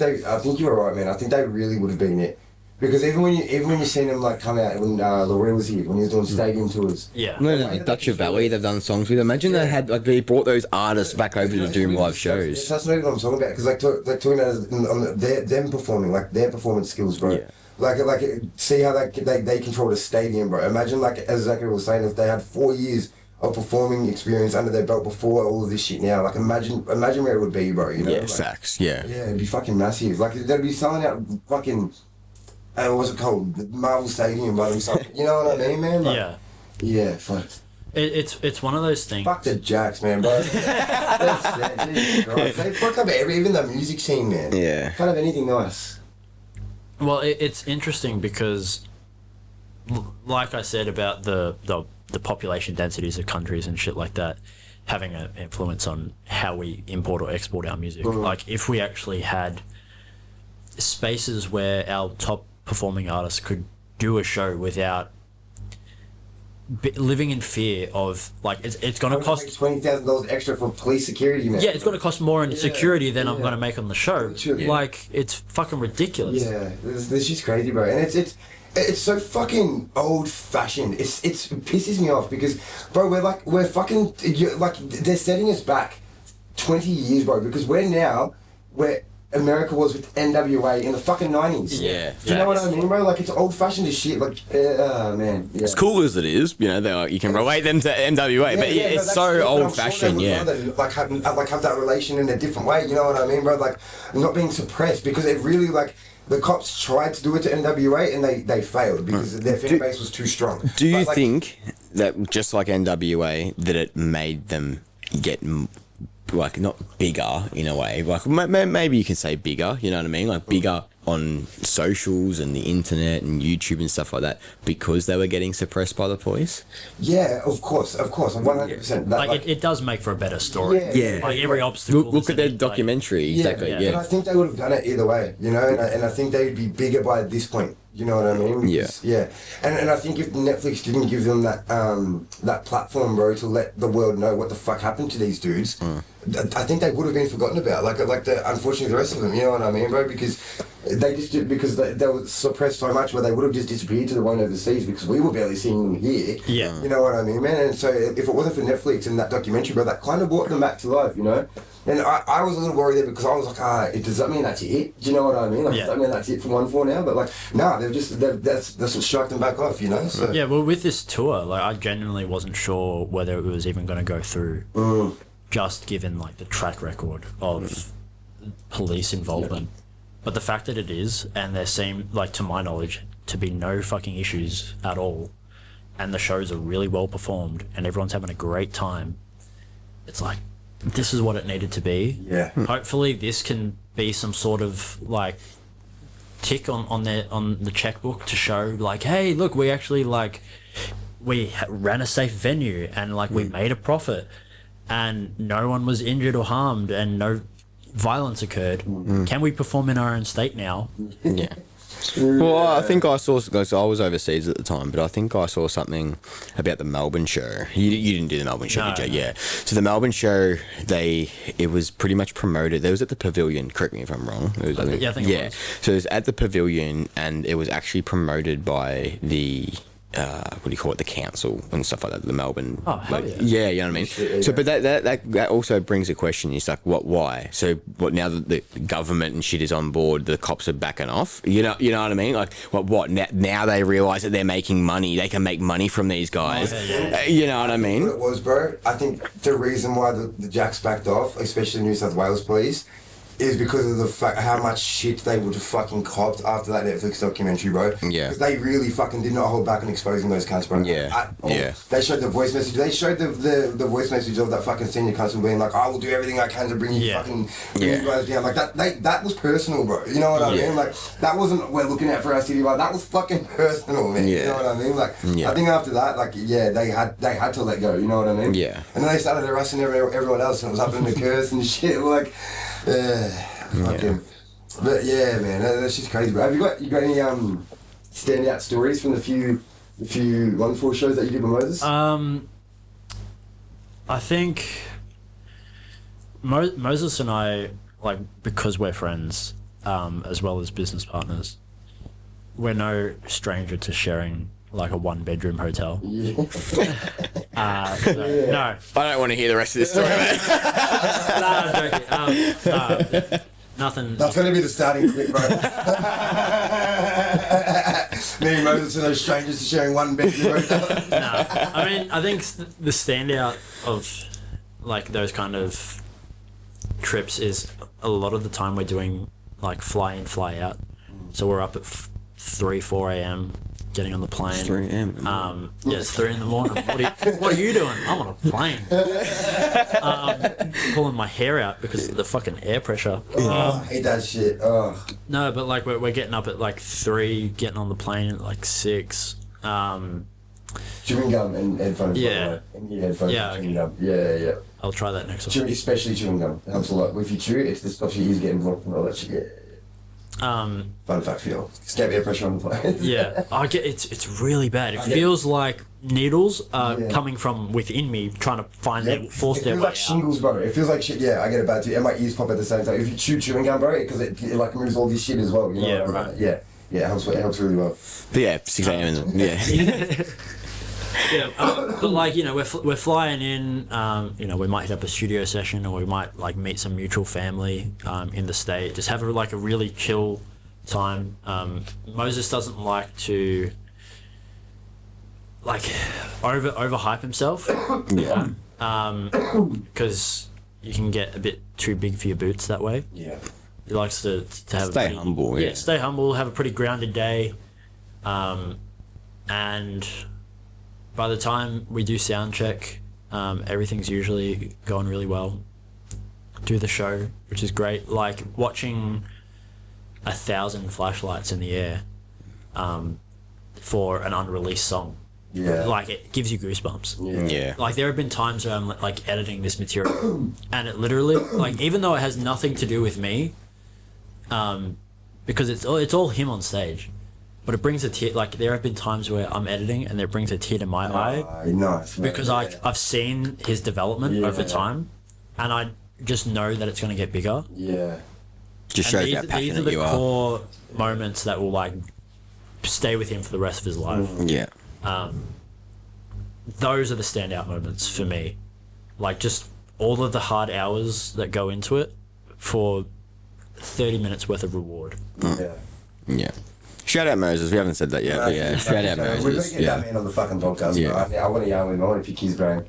Speaker 2: you're right, man. I think they really would have been it. Because even when you seen them like come out when Loreen was here, when he was doing stadium tours.
Speaker 1: Yeah.
Speaker 3: no, Dutch Valley, they've done songs with. Imagine they had like they brought those artists back over to do live shows.
Speaker 2: That's not even what I'm talking about. Because like talking about them performing, like their performance skills, bro.
Speaker 3: Yeah.
Speaker 2: Like see how they control the stadium, bro. Imagine like as Zachary was saying, if they had 4 years of performing experience under their belt before all of this shit now. Like imagine where it would be, bro. You know?
Speaker 3: Yeah,
Speaker 2: like,
Speaker 3: facts. Yeah.
Speaker 2: Yeah, it'd be fucking massive. Like they'd be selling out fucking. What's it called? The Marvel Stadium by themselves. You know what I mean, man? Like,
Speaker 1: Yeah.
Speaker 2: Yeah, fuck.
Speaker 1: It's one of those things.
Speaker 2: Fuck the Jacks, man, bro. They fuck up even the music scene, man.
Speaker 3: Yeah.
Speaker 2: Can't have anything nice.
Speaker 1: Well, it's interesting because, like I said about the population densities of countries and shit like that, having an influence on how we import or export our music. Like, if we actually had spaces where our top performing artists could do a show without living in fear of, like, it's going to cost
Speaker 2: $20,000 extra for police security, man.
Speaker 1: yeah, it's going to cost more in security than I'm going to make on the show.
Speaker 2: Literally.
Speaker 1: Like, it's fucking ridiculous.
Speaker 2: Yeah, this is crazy, bro, and it's so fucking old fashioned. It pisses me off because, bro, we're fucking like they're setting us back 20 years, bro, because we're now where America was with NWA in the fucking 90s.
Speaker 3: Yeah.
Speaker 2: You know what I mean, bro? Like, it's old fashioned as shit. Like, man. Yeah.
Speaker 3: As cool as it is, you know, they're like, you can relate them to NWA, but yeah, it's so old fashioned,
Speaker 2: Like have that relation in a different way, you know what I mean, bro? Like, not being suppressed because it really, like, the cops tried to do it to NWA and they failed because their fan base was too strong.
Speaker 3: Do you think that just like NWA, that it made them get like not bigger in a way, like maybe you can say bigger, you know what I mean, like bigger on socials and the internet and YouTube and stuff like that because they were getting suppressed by the police?
Speaker 2: Yeah, of course, 100%.
Speaker 1: Like, it does make for a better story.
Speaker 3: Yeah.
Speaker 1: Like, every obstacle.
Speaker 3: Look at their documentary, exactly. Yeah.
Speaker 2: But I think they would have done it either way, you know, and I think they would be bigger by this point. You know what I mean? Yeah. And I think if Netflix didn't give them that platform, bro, to let the world know what the fuck happened to these dudes, I think they would have been forgotten about. Like unfortunately the rest of them. You know what I mean, bro? Because they were suppressed so much where they would have just disappeared to the one overseas because we were barely seeing them here.
Speaker 1: Yeah.
Speaker 2: You know what I mean, man? And so if it wasn't for Netflix and that documentary, bro, that kind of brought them back to life, you know? And I was a little worried there because I was like, does that mean that's it? Do you know what I mean? Like, does that mean that's it for 1-4 now? But like, nah, that's what struck them back off, you know? So.
Speaker 1: Yeah, well, with this tour, like, I genuinely wasn't sure whether it was even going to go through, just given like the track record of police involvement. But the fact that it is, and there seem, like, to my knowledge, to be no fucking issues at all, and the shows are really well performed, and everyone's having a great time, it's like, this is what it needed to be.
Speaker 2: Yeah.
Speaker 1: Hopefully this can be some sort of, like, tick on the checkbook to show, like, hey, look, we actually, like, we ran a safe venue, and, like, we made a profit, and no one was injured or harmed, and no violence occurred. Can we perform in our own state now?
Speaker 3: Yeah. Well, I think I saw, so I was overseas at the time, but I think I saw something about the Melbourne show. You didn't do the Melbourne show, did you? Yeah. So the Melbourne show, it was pretty much promoted. It was at the Pavilion, correct me if I'm wrong. It was, I think it was. So it was at the Pavilion, and it was actually promoted by the what do you call it, the council and stuff like that, the Melbourne.
Speaker 1: Oh, hell
Speaker 3: like,
Speaker 1: yeah.
Speaker 3: you know what I mean.
Speaker 2: Yeah.
Speaker 3: So, but that also brings a question. It's like, why? So, what now that the government and shit is on board, the cops are backing off. You know what I mean? Like, what? Now they realise that they're making money. They can make money from these guys. You know what I mean?
Speaker 2: What it was, bro, I think the reason why the Jacks backed off, especially New South Wales police, is because of the fact how much shit they would have fucking copped after that Netflix documentary, bro.
Speaker 3: Yeah.
Speaker 2: Because they really fucking did not hold back on exposing those cunts, bro.
Speaker 3: Yeah.
Speaker 2: At all.
Speaker 3: Yeah.
Speaker 2: They showed the voice message. They showed the voice message of that fucking senior constable being like, I will do everything I can to bring you fucking bring you guys down. Like that was personal, bro. You know what I mean? Like that wasn't we're looking out for our city, like that was fucking personal, man.
Speaker 3: Yeah.
Speaker 2: You know what I mean? Like I think after that, like they had to let go. You know what I mean?
Speaker 3: Yeah.
Speaker 2: And then they started harassing everyone else, and it was up in the curse and shit. Like, fucking. But yeah, man, that's just crazy, bro. Have you got any standout stories from the few 1-4 shows that you did with Moses?
Speaker 1: I think Moses and I, like, because we're friends, as well as business partners, we're no stranger to sharing like a 1-bedroom hotel.
Speaker 2: Yeah.
Speaker 1: No,
Speaker 3: I don't want to hear the rest of this story, man.
Speaker 1: no, I'm joking. No, nothing.
Speaker 2: That's going to be the starting clip, bro. Me and Moses are no strangers to sharing 1-bedroom hotel.
Speaker 1: No, I mean, I think the standout of like those kind of trips is a lot of the time we're doing like fly in, fly out. So we're up at 3-4 a.m. getting on the plane.
Speaker 3: 3 a.m.
Speaker 1: Yeah, it's 3 in the morning. What are you doing? I'm on a plane. Pulling my hair out because of the fucking air pressure.
Speaker 2: I hate that shit. Oh.
Speaker 1: No, but like we're getting up at like 3, getting on the plane at like 6.
Speaker 2: Chewing gum and headphones.
Speaker 1: Yeah.
Speaker 2: By the way. And your headphones
Speaker 1: Yeah,
Speaker 2: and chewing gum. Yeah.
Speaker 1: I'll try that next one.
Speaker 2: Especially chewing gum. It helps a lot. If you chew, it stops your ears getting blocked and all that shit. Yeah. Fun fact for you. Just air pressure on the plane.
Speaker 1: Yeah, I get it's really bad. It feels like needles are coming from within me, trying to force their
Speaker 2: It feels
Speaker 1: way
Speaker 2: like
Speaker 1: out.
Speaker 2: shingles, bro. It feels like shit. Yeah, I get it bad too. And my ears pop at the same time. If you chew chewing gum, bro, because it like moves all this shit as well. You know
Speaker 1: Yeah,
Speaker 2: what I mean?
Speaker 1: right.
Speaker 2: Yeah, it helps really well.
Speaker 3: But yeah, 6 a.m. Yeah.
Speaker 1: Yeah, but like, you know, we're flying in. You know, we might hit up a studio session, or we might like meet some mutual family in the state. Just have a really chill time. Moses doesn't like to like overhype himself.
Speaker 3: Yeah.
Speaker 1: Because you can get a bit too big for your boots that way.
Speaker 2: Yeah.
Speaker 1: He likes to have
Speaker 3: Stay humble, yeah.
Speaker 1: Stay humble, have a pretty grounded day, and by the time we do sound check, everything's usually going really well. Do the show, which is great. Like watching 1,000 flashlights in the air for an unreleased song.
Speaker 2: Yeah.
Speaker 1: Like it gives you goosebumps.
Speaker 3: Yeah.
Speaker 1: Like there have been times where I'm like editing this material, and it literally, like, even though it has nothing to do with me, because it's all him on stage, but it brings a tear. Like there have been times where I'm editing and it brings a tear to my eye
Speaker 2: Nice. Man.
Speaker 1: because I've seen his development over time, and I just know that it's going to get bigger.
Speaker 2: Yeah.
Speaker 3: Just
Speaker 1: And
Speaker 3: shows how
Speaker 1: these are
Speaker 3: passionate
Speaker 1: the
Speaker 3: you are.
Speaker 1: core moments that will like stay with him for the rest of his life.
Speaker 3: Yeah.
Speaker 1: Those are the standout moments for me. Like just all of the hard hours that go into it for 30 minutes worth of reward.
Speaker 2: Yeah.
Speaker 3: Yeah. Shout out Moses. We haven't said that yet, but yeah. Shout out
Speaker 2: We're gonna
Speaker 3: Moses.
Speaker 2: get that man on the fucking podcast,
Speaker 3: Yeah.
Speaker 2: bro. I want to yarn with him. I want to pick his brain.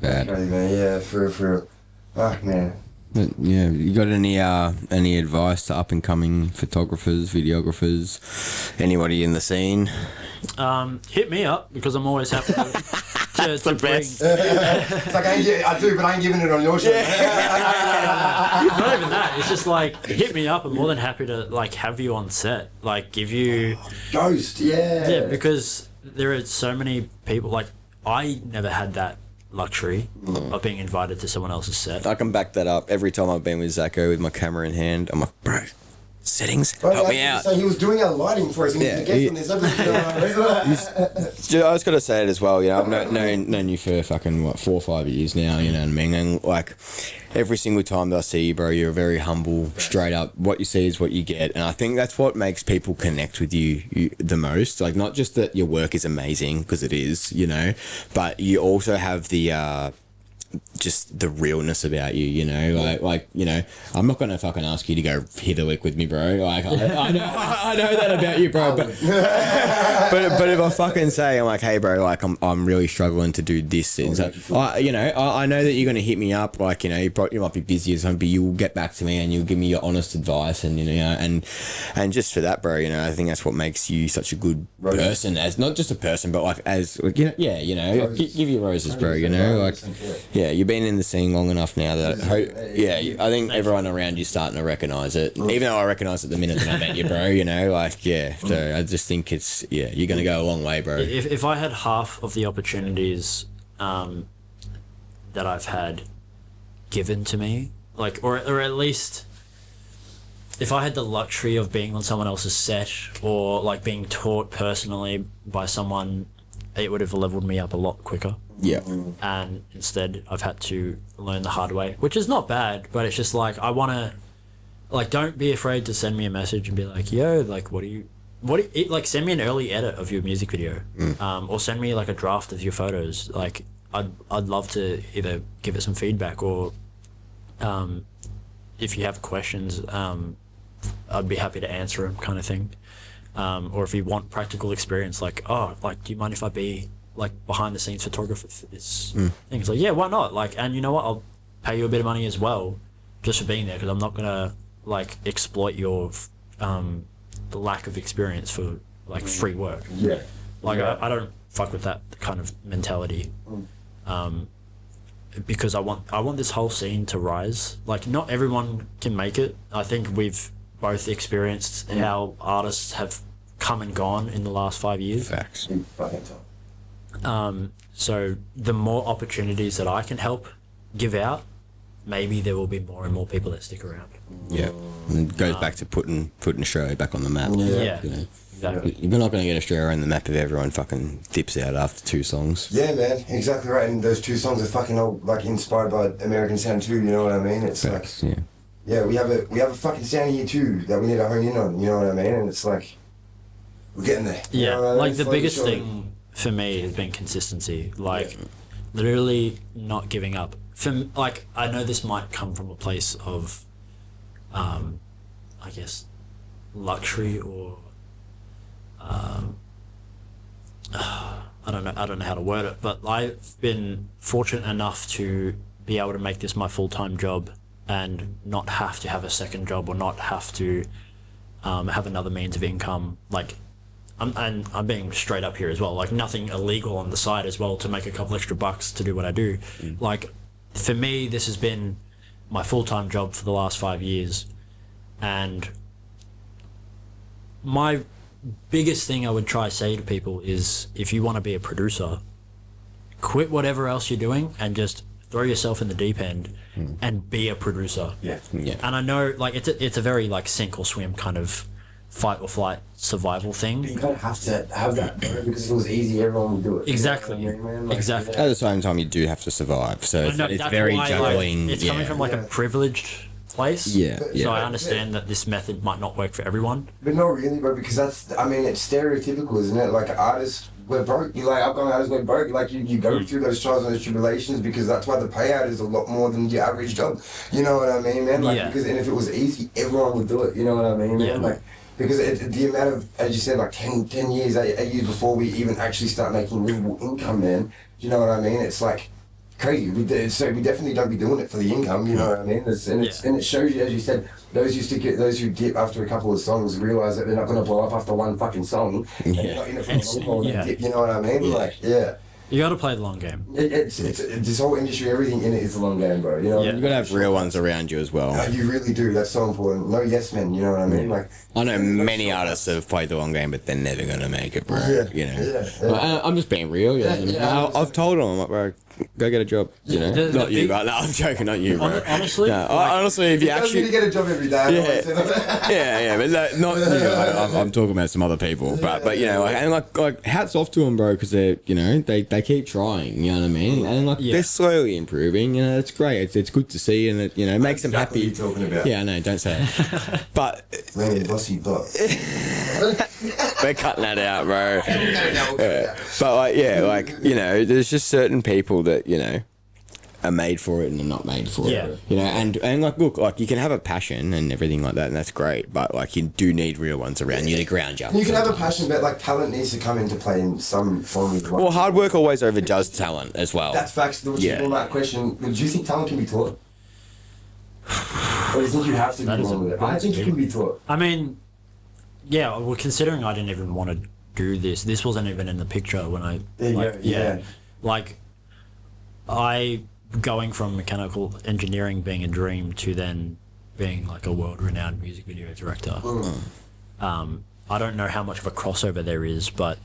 Speaker 3: Bad.
Speaker 2: Crazy, man. Yeah, for real. Fuck, man.
Speaker 3: But yeah, you got any advice to up and coming photographers, videographers, anybody in the scene?
Speaker 1: Hit me up because I'm always happy to
Speaker 3: the
Speaker 1: bring.
Speaker 3: best.
Speaker 2: It's like I do, but I ain't giving it on your show.
Speaker 1: Not even that. It's just like hit me up. I'm more than happy to like have you on set. Like give you
Speaker 2: Ghost, yeah.
Speaker 1: yeah, because there are so many people. Like I never had that luxury of being invited to someone else's set.
Speaker 3: I can back that up. Every time I've been with Zaco with my camera in hand, I'm like, bro, Settings,
Speaker 2: Bro,
Speaker 3: help
Speaker 2: like,
Speaker 3: me out.
Speaker 2: So he was doing our lighting for us, and
Speaker 3: Yeah,
Speaker 2: he's a guest on this episode.
Speaker 3: I was gonna say it as well. You know, I've known you for fucking 4 or 5 years now. You know what I mean? And like every single time that I see you, bro, you're very humble, straight up. What you see is what you get, and I think that's what makes people connect with you the most. Like, not just that your work is amazing, because it is, you know, but you also have the just the realness about you, you know, like you know, I'm not gonna fucking ask you to go hit a lick with me, bro. Like I know that about you, bro. But if I fucking say I'm like, hey, bro, like I'm really struggling to do this, and so you know, I know that you're gonna hit me up, like, you know, you might be busy or something, but you'll get back to me and you'll give me your honest advice, and you know, and just for that, bro, you know, I think that's what makes you such a good person, as not just a person, but like as, you know, yeah, you know, give you roses, bro, you know, like. Yeah, you've been in the scene long enough now that I think everyone around you's starting to recognise it. Even though I recognised it the minute that I met you, bro, you know, like, yeah. So I just think it's, yeah, you're going to go a long way, bro.
Speaker 1: If I had half of the opportunities that I've had given to me, like, or at least if I had the luxury of being on someone else's set, or like being taught personally by someone, it would have leveled me up a lot quicker.
Speaker 3: Yeah.
Speaker 1: And instead I've had to learn the hard way, which is not bad, but it's just like, I want to, like, don't be afraid to send me a message and be like, yo, like, like, send me an early edit of your music video, or send me like a draft of your photos. Like, I'd love to either give it some feedback, or if you have questions, I'd be happy to answer them, kind of thing. Or if you want practical experience, like, oh, like, do you mind if I be like behind the scenes photographer for this thing? It's like, yeah, why not? Like, and you know what, I'll pay you a bit of money as well just for being there, because I'm not gonna like exploit your the lack of experience for like free work. Like, I don't fuck with that kind of mentality, because I want this whole scene to rise. Like, not everyone can make it. I think we've both experienced how artists have come and gone in the last 5 years.
Speaker 3: Facts.
Speaker 1: So the more opportunities that I can help give out, maybe there will be more and more people that stick around.
Speaker 3: Yeah. And it goes back to putting Australia back on the map.
Speaker 1: Yeah.
Speaker 3: You know?
Speaker 1: Exactly.
Speaker 3: You're not going to get Australia on the map if everyone fucking dips out after 2 songs.
Speaker 2: Yeah, man, exactly right. And those 2 songs are fucking all like inspired by American sound too. You know what I mean? It's
Speaker 3: Facts,
Speaker 2: like, yeah, we have a fucking sound here too that we need to hone in on. You know what I mean? And it's like, we're getting there. You
Speaker 1: Yeah,
Speaker 2: know what I mean?
Speaker 1: like the
Speaker 2: Slowly,
Speaker 1: biggest
Speaker 2: surely.
Speaker 1: thing for me has been consistency. Like, literally not giving up. Like, I know this might come from a place of, I guess, luxury, or I don't know how to word it, but I've been fortunate enough to be able to make this my full-time job and not have to have a second job, or not have to have another means of income. Like, I'm being straight up here as well, like, nothing illegal on the side as well to make a couple extra bucks to do what I do. Like, for me, this has been my full-time job for the last 5 years, and my biggest thing I would try to say to people is, if you want to be a producer, quit whatever else you're doing and just throw yourself in the deep end and be a producer.
Speaker 2: Yeah.
Speaker 1: And I know, like, it's a very like sink or swim kind of fight or flight survival thing.
Speaker 2: You kind of have to have that, bro, because if it was easy, everyone would do it.
Speaker 1: Exactly.
Speaker 2: You know what I mean, man? Like,
Speaker 1: Exactly.
Speaker 3: At the same time, you do have to survive. So it's
Speaker 1: That's
Speaker 3: very
Speaker 1: why,
Speaker 3: juggling.
Speaker 1: Like, it's coming from like a privileged place.
Speaker 3: Yeah, yeah.
Speaker 1: So I understand that this method might not work for everyone.
Speaker 2: But not really, bro, because that's, I mean, it's stereotypical, isn't it? Like, artists, we're broke. You like, upcoming artists, we're broke. Like, you go through those trials and those tribulations, because that's why the payout is a lot more than your average job. You know what I mean, man? Like,
Speaker 1: Yeah.
Speaker 2: because, and if it was easy, everyone would do it. You know what I mean, man?
Speaker 1: Yeah.
Speaker 2: Like, because the amount of, as you said, like 10 years, 8 years before we even actually start making livable income, man. You know what I mean? It's like crazy. So we definitely don't be doing it for the income. You know what I mean? And it shows you, as you said, those who dip after a couple of songs realize that they're not going to blow up after one fucking song. And they're not in it for the long haul.
Speaker 1: Yeah.
Speaker 2: Dip, you know what I mean? Like, yeah.
Speaker 1: You got to play the long game.
Speaker 2: It's this whole industry, everything in it is a long game, bro. You know.
Speaker 1: Yeah.
Speaker 3: You've got to have real ones around you as well.
Speaker 2: No, you really do. That's so important. No yes men. You know what I mean? Like,
Speaker 3: I know many artists that have played the long game, but they're never going to make it, bro.
Speaker 2: Yeah,
Speaker 3: You know.
Speaker 2: yeah.
Speaker 3: I'm just being real.
Speaker 2: Yeah.
Speaker 3: I've told them, I'm like, bro, go get a job. You know,
Speaker 1: The
Speaker 3: not you,
Speaker 1: big-
Speaker 3: but no, I'm joking, not you, bro.
Speaker 1: Honestly,
Speaker 3: No, honestly, if you
Speaker 2: He does need to
Speaker 3: actually,
Speaker 2: get a job every day. I always say that.
Speaker 3: yeah, but no, not you. I'm talking about some other people, but you know, like hats off to them, bro, because they keep trying. You know what I mean? And they're slowly improving. You know, it's great. It's good to see, and it makes them
Speaker 2: Exactly
Speaker 3: happy.
Speaker 2: what you're talking about.
Speaker 3: Yeah, I know. Don't say it. But
Speaker 2: Man, bossy butt.
Speaker 3: we're cutting that out, bro. Yeah. But there's just certain people that are made for it and are not made for
Speaker 1: Yeah.
Speaker 3: it. And look, you can have a passion and everything like that, and that's great. But you do need real ones around you to ground you.
Speaker 2: You can have a passion, but talent needs to come into play in some form of
Speaker 3: Well, hard work always overdoes talent as well.
Speaker 2: That's facts. Which is on that question. Do you think talent can be taught? Or do you think you have to be born with it? I think it can be taught.
Speaker 1: I mean, yeah. Well, considering I didn't even want to do this, this wasn't even in the picture when I.
Speaker 2: There you go, yeah.
Speaker 1: Going from mechanical engineering being a dream to then being a world-renowned music video director. I don't know how much of a crossover there is, but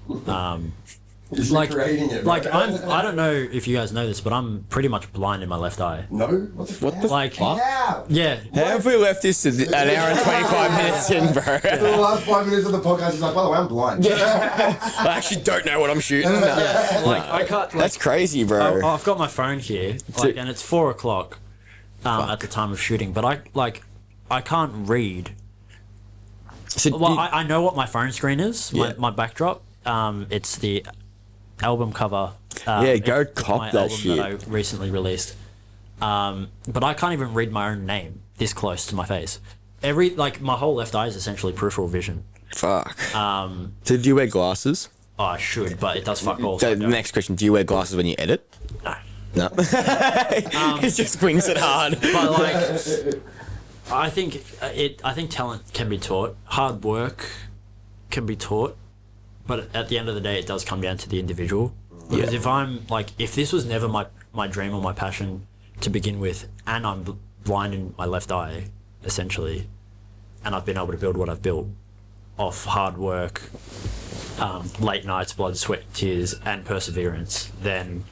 Speaker 2: You're creating it. Right?
Speaker 1: I don't know if you guys know this, but I'm pretty much blind in my left eye.
Speaker 2: No? What the
Speaker 1: Like,
Speaker 2: How?
Speaker 1: yeah.
Speaker 3: How have we left this to an hour and 25 minutes in, bro?
Speaker 2: For the last 5 minutes of the podcast, he's like, by the way, I'm blind.
Speaker 3: I actually don't know what I'm shooting.
Speaker 1: I can't.
Speaker 3: That's crazy, bro.
Speaker 1: I've got my phone here, and it's 4:00 at the time of shooting, but I can't read.
Speaker 3: So
Speaker 1: Well, I know what my phone screen is. My backdrop. It's the album cover.
Speaker 3: Go cop
Speaker 1: my
Speaker 3: that
Speaker 1: album
Speaker 3: shit.
Speaker 1: that I recently released. But I can't even read my own name this close to my face. My whole left eye is essentially peripheral vision.
Speaker 3: Fuck. So do you wear glasses?
Speaker 1: Oh, I should, but it does fuck all.
Speaker 3: So
Speaker 1: so I
Speaker 3: the
Speaker 1: don't.
Speaker 3: next question: do you wear glasses when you edit?
Speaker 1: No.
Speaker 3: No. He just wings it hard.
Speaker 1: But I think talent can be taught. Hard work can be taught, but at the end of the day, it does come down to the individual. Because if this was never my dream or my passion to begin with, and I'm blind in my left eye, essentially, and I've been able to build what I've built off hard work, late nights, blood, sweat, tears, and perseverance, then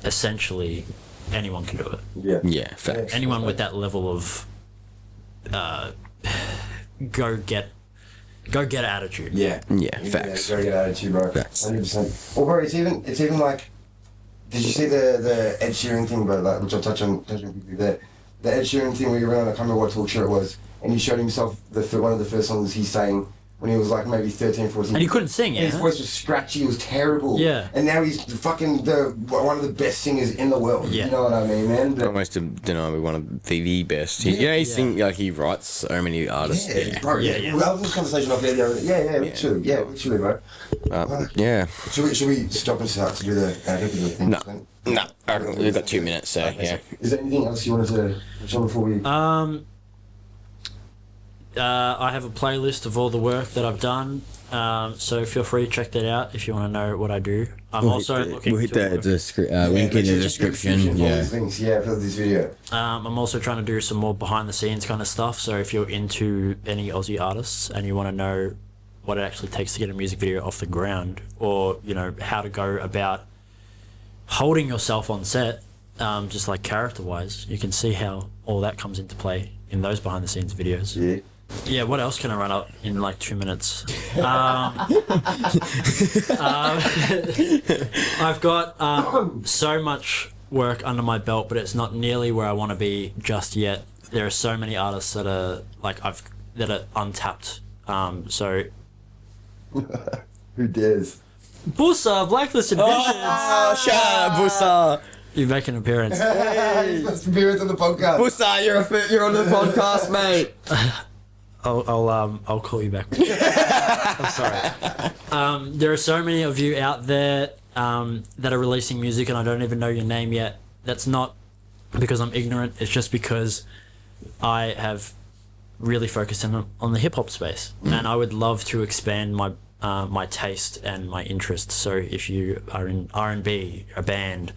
Speaker 1: essentially anyone can do it.
Speaker 3: Yeah, facts.
Speaker 1: Anyone with that level of go get attitude.
Speaker 2: Yeah.
Speaker 3: Yeah, facts.
Speaker 2: Very good attitude, bro.
Speaker 3: Facts.
Speaker 2: 100%. Well, bro, it's even like, did you see the Ed Sheeran thing, bro? Which I'll touch on quickly there. The Ed Sheeran thing where you ran on, I can't remember what talk show it was, and he showed himself one of the first songs he sang when he was maybe 13, 14.
Speaker 1: And he couldn't sing,
Speaker 2: and his voice was scratchy, it was terrible.
Speaker 1: Yeah.
Speaker 2: And now he's fucking one of the best singers in the world.
Speaker 1: Yeah.
Speaker 2: You know what I mean, man? But,
Speaker 3: Almost deny one of the best. He writes so many artists.
Speaker 2: bro.
Speaker 1: Yeah.
Speaker 2: We'll have this conversation off there. Literally. Yeah, literally, bro.
Speaker 3: Yeah.
Speaker 2: Should we stop and start to do the thing?
Speaker 3: No. We've got 2 minutes, so yeah.
Speaker 2: Is there anything else you wanted to touch on before we...
Speaker 1: I have a playlist of all the work that I've done, so feel free to check that out if you want to know what I do.
Speaker 3: We'll hit the link in the description. Yeah.
Speaker 2: For this video.
Speaker 1: I'm also trying to do some more behind the scenes kind of stuff, so if you're into any Aussie artists and you want to know what it actually takes to get a music video off the ground, or how to go about holding yourself on set, just character wise, you can see how all that comes into play in those behind the scenes videos. Yeah, what else can I run up in 2 minutes? I've got so much work under my belt, but it's not nearly where I want to be just yet. There are so many artists that are that are untapped. So
Speaker 2: Who dares?
Speaker 1: Bussa, Blacklist Adventures.
Speaker 3: Oh, shut up, Bussa.
Speaker 1: You make an appearance.
Speaker 2: Let's appearance on the podcast.
Speaker 3: Bussa, you're on the podcast, mate.
Speaker 1: I'll call you back. I'm sorry. There are so many of you out there that are releasing music, and I don't even know your name yet. That's not because I'm ignorant. It's just because I have really focused on the hip hop space, and I would love to expand my my taste and my interests. So if you are in R&B, a band,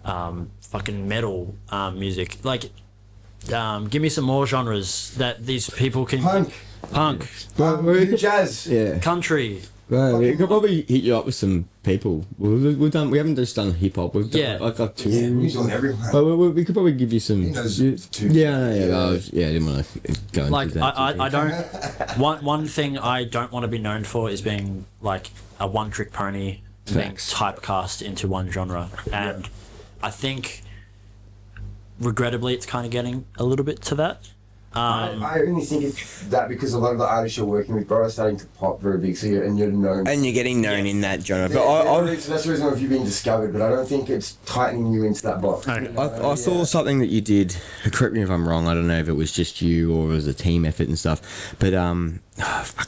Speaker 1: fucking metal music, give me some more genres that these people can...
Speaker 2: Punk.
Speaker 1: Punk.
Speaker 2: New jazz.
Speaker 3: Yeah.
Speaker 1: Country.
Speaker 3: Well, we could probably hit you up with some people. We haven't just done hip hop. We've done like two.
Speaker 2: Yeah, we're doing everyone.
Speaker 3: Well, we could probably give you some.
Speaker 2: He knows two.
Speaker 3: Yeah, I didn't want to go into
Speaker 1: Like
Speaker 3: that.
Speaker 1: I don't. One thing I don't want to be known for is being like a one-trick pony, being typecast into one genre, and I think, regrettably, it's kind of getting a little bit to that.
Speaker 2: I only think it's that because a lot of the artists you're working with, bro, are starting to pop very big, and you're known.
Speaker 3: And you're getting known in that genre. But
Speaker 2: So that's the reason why you're being discovered, but I don't think it's tightening you into that box.
Speaker 3: I saw something that you did. Correct me if I'm wrong. I don't know if it was just you or it was a team effort and stuff. But I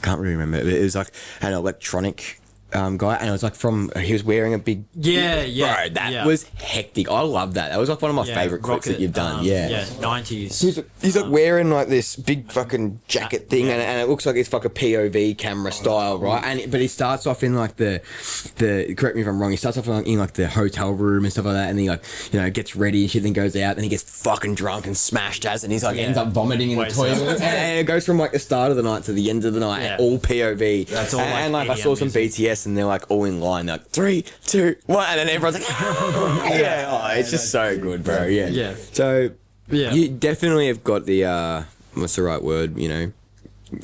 Speaker 3: can't really remember. It was like an electronic guy, and it was like he was wearing a big
Speaker 1: Bro,
Speaker 3: that was hectic. I love that. That was like one of my favorite clips that you've done.
Speaker 1: 90s.
Speaker 3: He's like wearing like this big fucking jacket thing, and it looks like it's like a POV camera style, right? But he starts off in like the correct me if I'm wrong. He starts off in like the hotel room and stuff like that, and he like gets ready and shit, then goes out, and he gets fucking drunk and smashed as, and he's like ends up vomiting in the toilet, and it goes from like the start of the night to the end of the night, all POV. That's all. And like I saw some BTS. And they're like all in line, they're like 3, 2, 1, and then everyone's like, it's just so good, bro. Yeah. So you definitely have got the what's the right word? You know,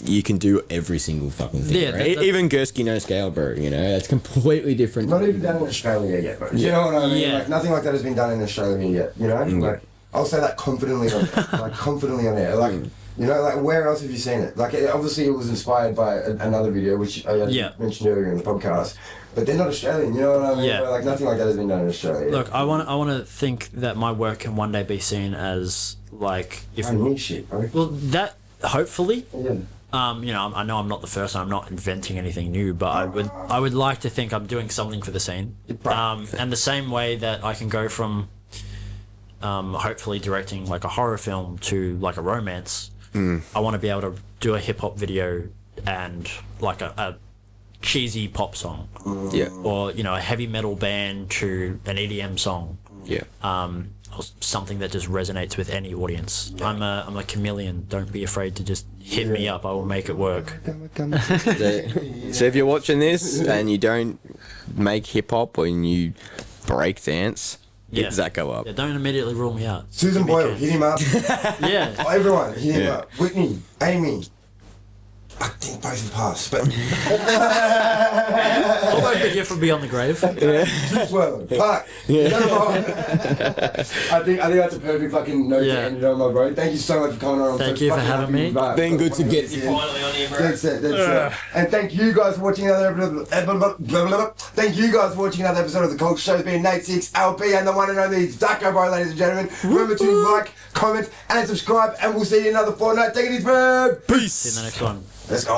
Speaker 3: you can do every single fucking thing.
Speaker 1: Yeah,
Speaker 3: right? Even Gursky No Scale, bro. You know, that's completely different.
Speaker 2: Not even done in Australia yet, bro. You know what I mean?
Speaker 1: Yeah.
Speaker 2: Like nothing like that has been done in Australia yet. You know, like I'll say that confidently, confidently on air, like. You know, like, where else have you seen it? Like, obviously it was inspired by another video, which I mentioned earlier in the podcast. But they're not Australian, you know what I mean?
Speaker 1: Yeah.
Speaker 2: Like, nothing like that has been done in Australia.
Speaker 1: Look, I want to think that my work can one day be seen as, like...
Speaker 2: New shit, bro.
Speaker 1: Well, that, hopefully...
Speaker 2: Yeah.
Speaker 1: You know, I know I'm not the first, and I'm not inventing anything new, but I would like to think I'm doing something for the scene. And the same way that I can go from, hopefully directing, like, a horror film to, like, a romance... I want to be able to do a hip hop video and like a cheesy pop song, or you know, a heavy metal band to an EDM song, or something that just resonates with any audience. I'm a chameleon. Don't be afraid to just hit me up. I will make it work.
Speaker 3: So if you're watching this and you don't make hip hop or you break dance. Hit Zaco up.
Speaker 1: Yeah, don't immediately rule me out.
Speaker 2: Susan Boyle, hit him up.
Speaker 1: Yeah.
Speaker 2: Oh, everyone, hit him up. Whitney, Amy. I think both have passed, but...
Speaker 1: Although the gift would be on the grave.
Speaker 2: Juice WRLD, Park. I think that's a perfect fucking note to end it on, my bro. Thank you so much for coming on.
Speaker 1: Thank you for having me.
Speaker 3: Been good to get
Speaker 2: you
Speaker 3: finally on here, bro.
Speaker 2: That's it. And thank you guys for watching another Thank you guys for watching another episode of The Culture Show. It's been Nate 6, LP, and the one and only ZACOBRO, ladies and gentlemen. Remember to like, comment, and subscribe, and we'll see you in another fortnight. Take it easy, man.
Speaker 3: Peace.
Speaker 1: See you in the next one.
Speaker 2: Let's go.